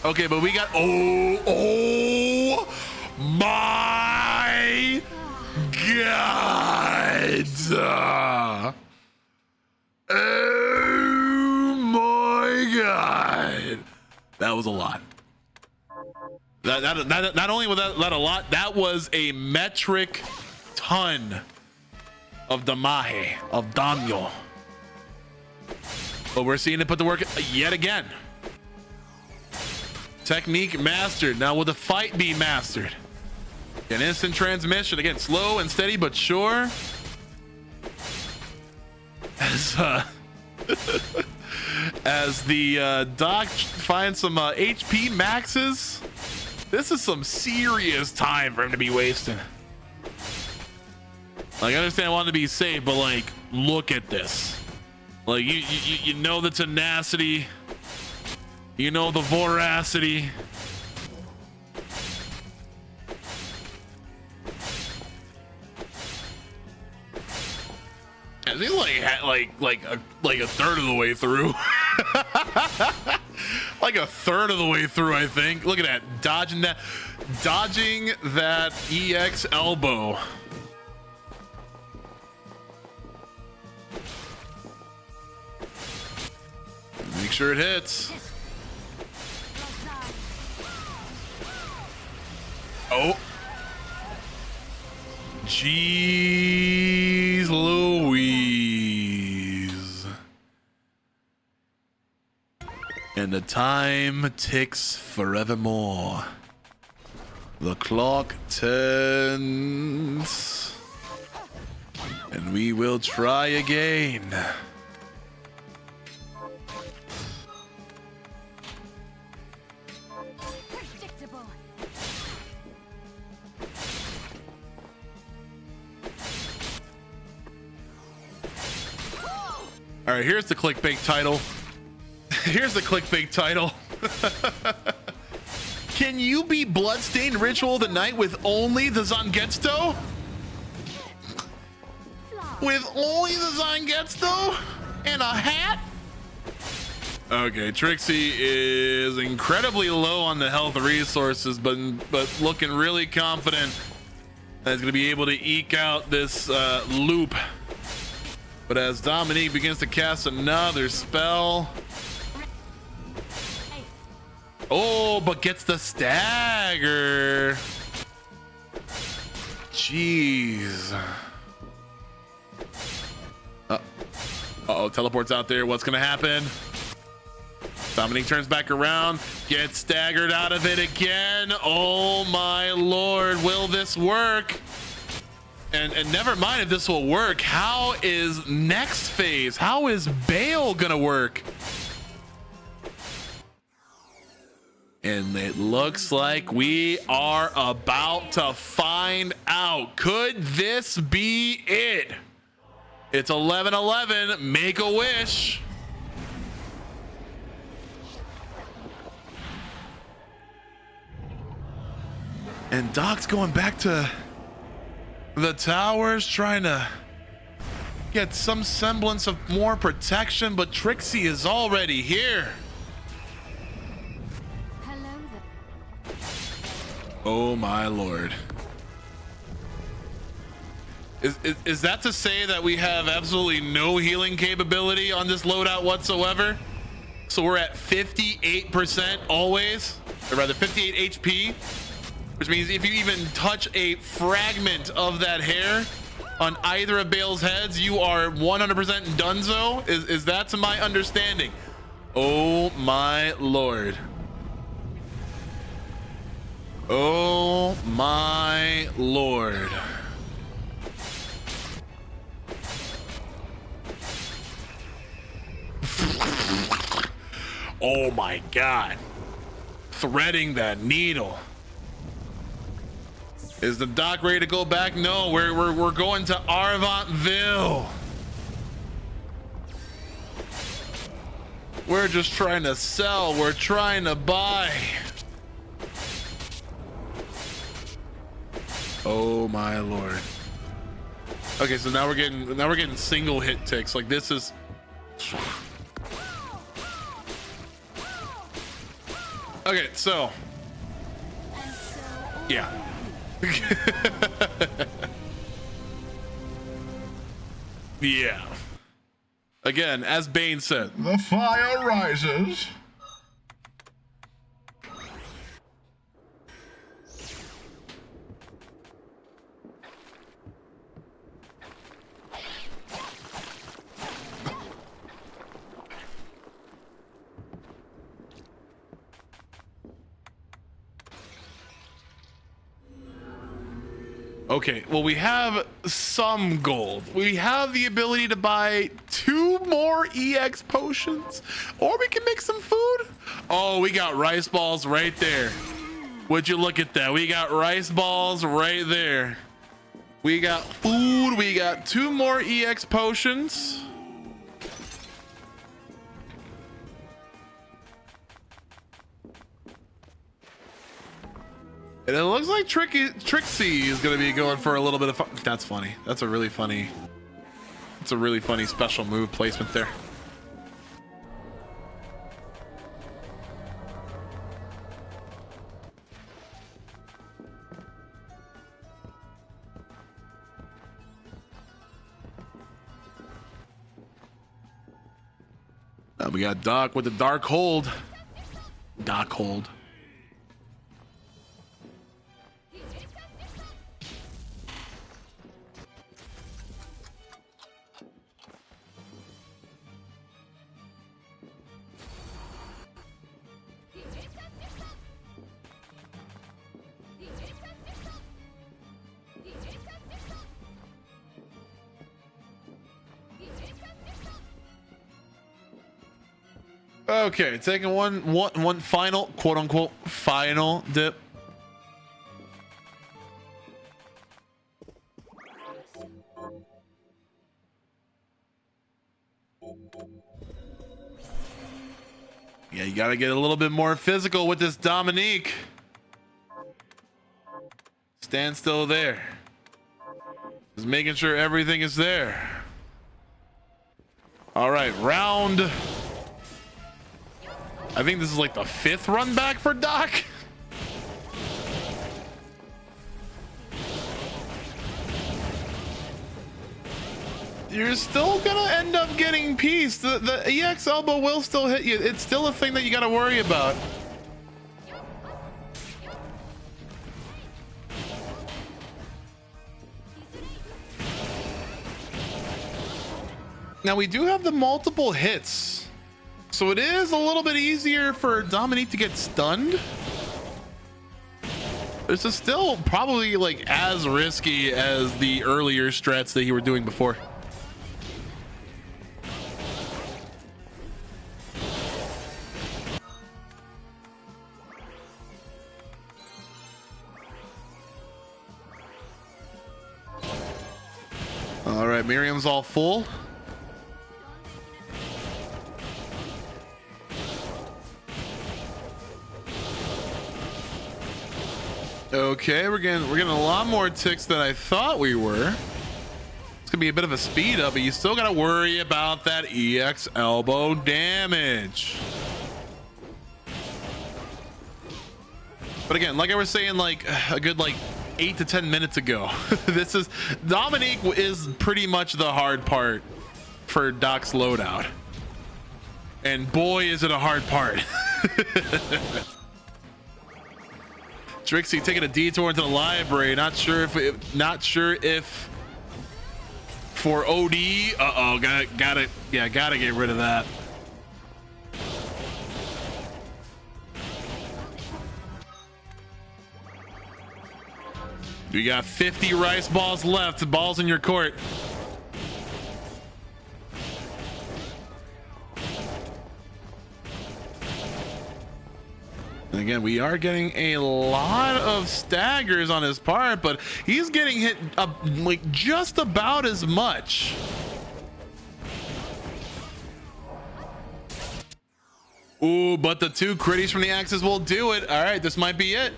Okay, but we got, oh my God. Oh my God. That was a lot. Not only was that a lot, that was a metric ton of Damahe, of Daniel. But we're seeing it put to work yet again. Technique mastered. Now will the fight be mastered? An instant transmission. Again, slow and steady, but sure. As the doc finds some HP maxes. This is some serious time for him to be wasting. Like, I understand I want to be safe, but like, look at this. Like, you know the tenacity, you know the voracity. Is he like a third of the way through? Like a third of the way through, I think. Look at that, dodging that EX elbow. Make sure it hits. Oh. Jeez Louise. And the time ticks forevermore. The clock turns. And we will try again. All right, here's the clickbait title. Here's the clickbait title. Can you be Bloodstained Ritual of the Night with only the Zangetsu? With only the Zangetsu and a hat? Okay, Trixie is incredibly low on the health resources, but looking really confident that he's going to be able to eke out this loop. But as Dominique begins to cast another spell. Oh, but gets the stagger. Jeez. Uh-oh, teleport's out there. What's gonna happen? Dominique turns back around, gets staggered out of it again. Oh my lord, will this work? And never mind if this will work, how is next phase? How is Bale gonna work? And it looks like we are about to find out. Could this be it? It's 11:11, make a wish. And Doc's going back to the towers, trying to get some semblance of more protection, but Trixie is already here. Hello there. Oh my lord. Is that to say that we have absolutely no healing capability on this loadout whatsoever? So we're at 58% always, or rather 58 HP, which means if you even touch a fragment of that hair on either of Bale's heads, you are 100% donezo. Is that to my understanding? Oh my lord. Oh my lord. Oh my god. Threading that needle. Is the Doc ready to go back? No, we're going to Arvantville. We're just trying to sell. We're trying to buy. Oh my lord. Okay, so now we're getting single hit ticks. Like this is okay, so yeah. Yeah. Again, as Bane said, the fire rises. okay, well, we have some gold. We have the ability to buy 2 more EX potions, or we can make some food. Oh, we got rice balls right there. Would you look at that? We got rice balls right there. We got food. We got 2 more EX potions. And it looks like Trixie is going to be going for a little bit of fun. That's funny. That's a really funny special move placement there. Now we got Doc with the dark hold. Doc hold. Okay, taking one final quote unquote final dip. Yeah, you gotta get a little bit more physical with this Dominique. Stand still there. Just making sure everything is there. All right, round. I think this is like the 5th run back for Doc. You're still gonna end up getting pieced. The EX elbow will still hit you. It's still a thing that you gotta worry about. Now we do have the multiple hits, so it is a little bit easier for Dominique to get stunned. This is still probably like as risky as the earlier strats that you were doing before. All right, Miriam's all full. Okay, we're getting a lot more ticks than I thought we were. It's gonna be a bit of a speed up, but you still gotta worry about that EX elbow damage. But again, like I was saying, like a good 8 to 10 minutes ago, this is Dominique is pretty much the hard part for Doc's loadout, and boy is it a hard part. Trixxy taking a detour into the library. Not sure if for OD. Uh-oh, gotta get rid of that. You got 50 rice balls left. Balls in your court. And again, we are getting a lot of staggers on his part, but he's getting hit like just about as much. Ooh, but the 2 critties from the axes will do it. All right, this might be it.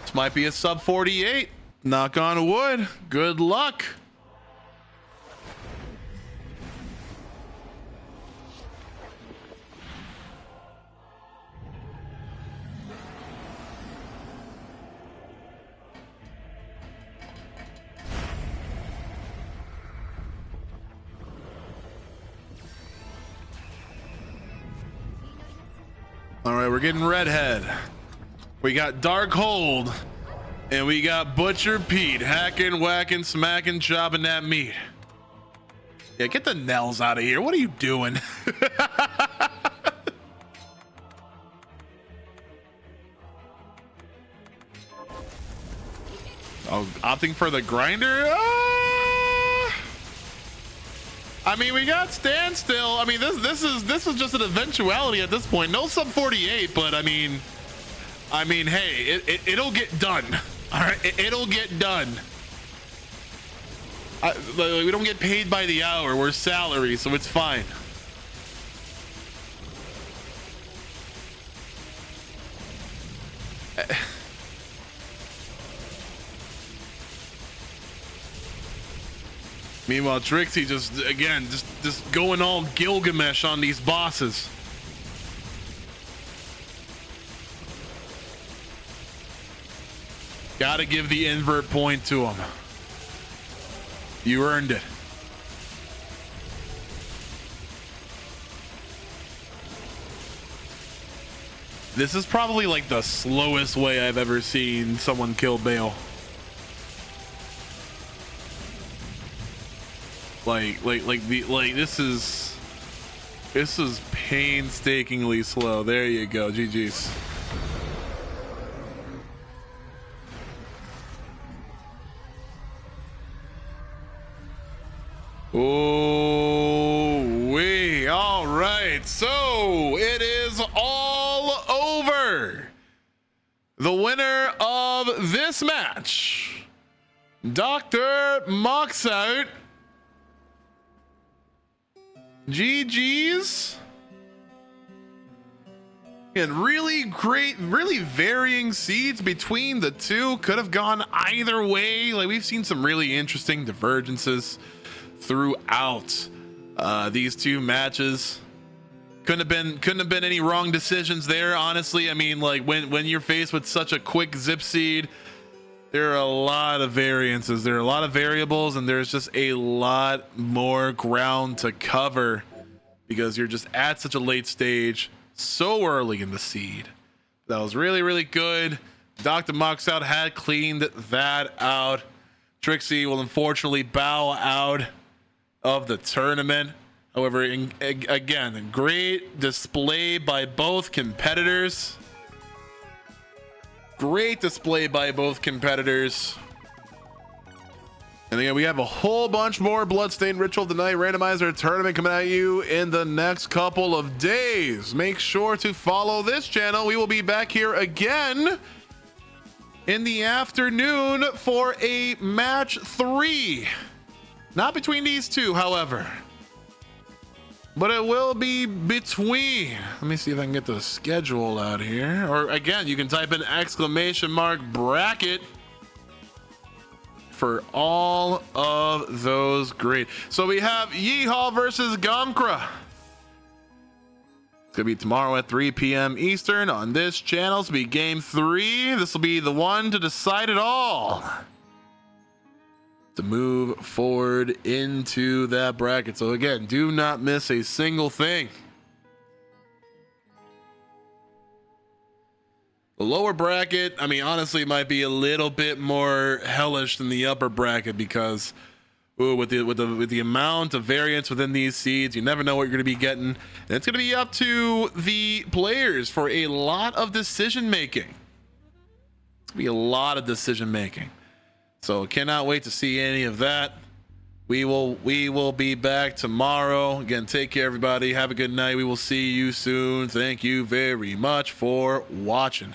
This might be a sub 48. Knock on wood. Good luck. All right, we're getting redhead. We got dark hold, and we got Butcher Pete hacking, whacking, smacking, chopping that meat. Yeah, get the Nels out of here. What are you doing? Oh, opting for the grinder. I mean, we got standstill. I mean, this is just an eventuality at this point. No sub 48, but I mean, hey, it'll get done. All right, it'll get done. We don't get paid by the hour. We're salary, so it's fine. Meanwhile, Trixxy just going all Gilgamesh on these bosses. Gotta give the invert point to him. You earned it. This is probably like the slowest way I've ever seen someone kill Bale. This is painstakingly slow. There you go. GG's. Oh, wee. All right. So it is all over. The winner of this match, drmarxout. GG's. And really great, really varying seeds between the two. Could have gone either way. Like, we've seen some really interesting divergences throughout these two matches. Couldn't have been any wrong decisions there, honestly. I mean, like, when you're faced with such a quick zip seed, there are a lot of variances. There are a lot of variables, and there's just a lot more ground to cover because you're just at such a late stage, so early in the seed. That was really, really good. drmarxout had cleaned that out. Trixxy will unfortunately bow out of the tournament. However, again, great display by both competitors. Great display by both competitors. And again, we have a whole bunch more Bloodstained Ritual tonight Randomizer Tournament coming at you in the next couple of days. Make sure to follow this channel. We will be back here again in the afternoon for a match 3. Not between these two, however. But it will be between. Let me see if I can get the schedule out here. Or again, you can type in !bracket for all of those great. So we have Yeehaw versus Gomkra. It's gonna be tomorrow at 3 p.m. Eastern on this channel. This will be game 3. This will be the one to decide it all, to move forward into that bracket. So again, do not miss a single thing. The lower bracket, I mean, honestly, might be a little bit more hellish than the upper bracket because with the amount of variance within these seeds, you never know what you're going to be getting. And it's going to be up to the players for a lot of decision making. It's going to be a lot of decision making. So cannot wait to see any of that. We will be back tomorrow. Again, take care, everybody. Have a good night. We will see you soon. Thank you very much for watching.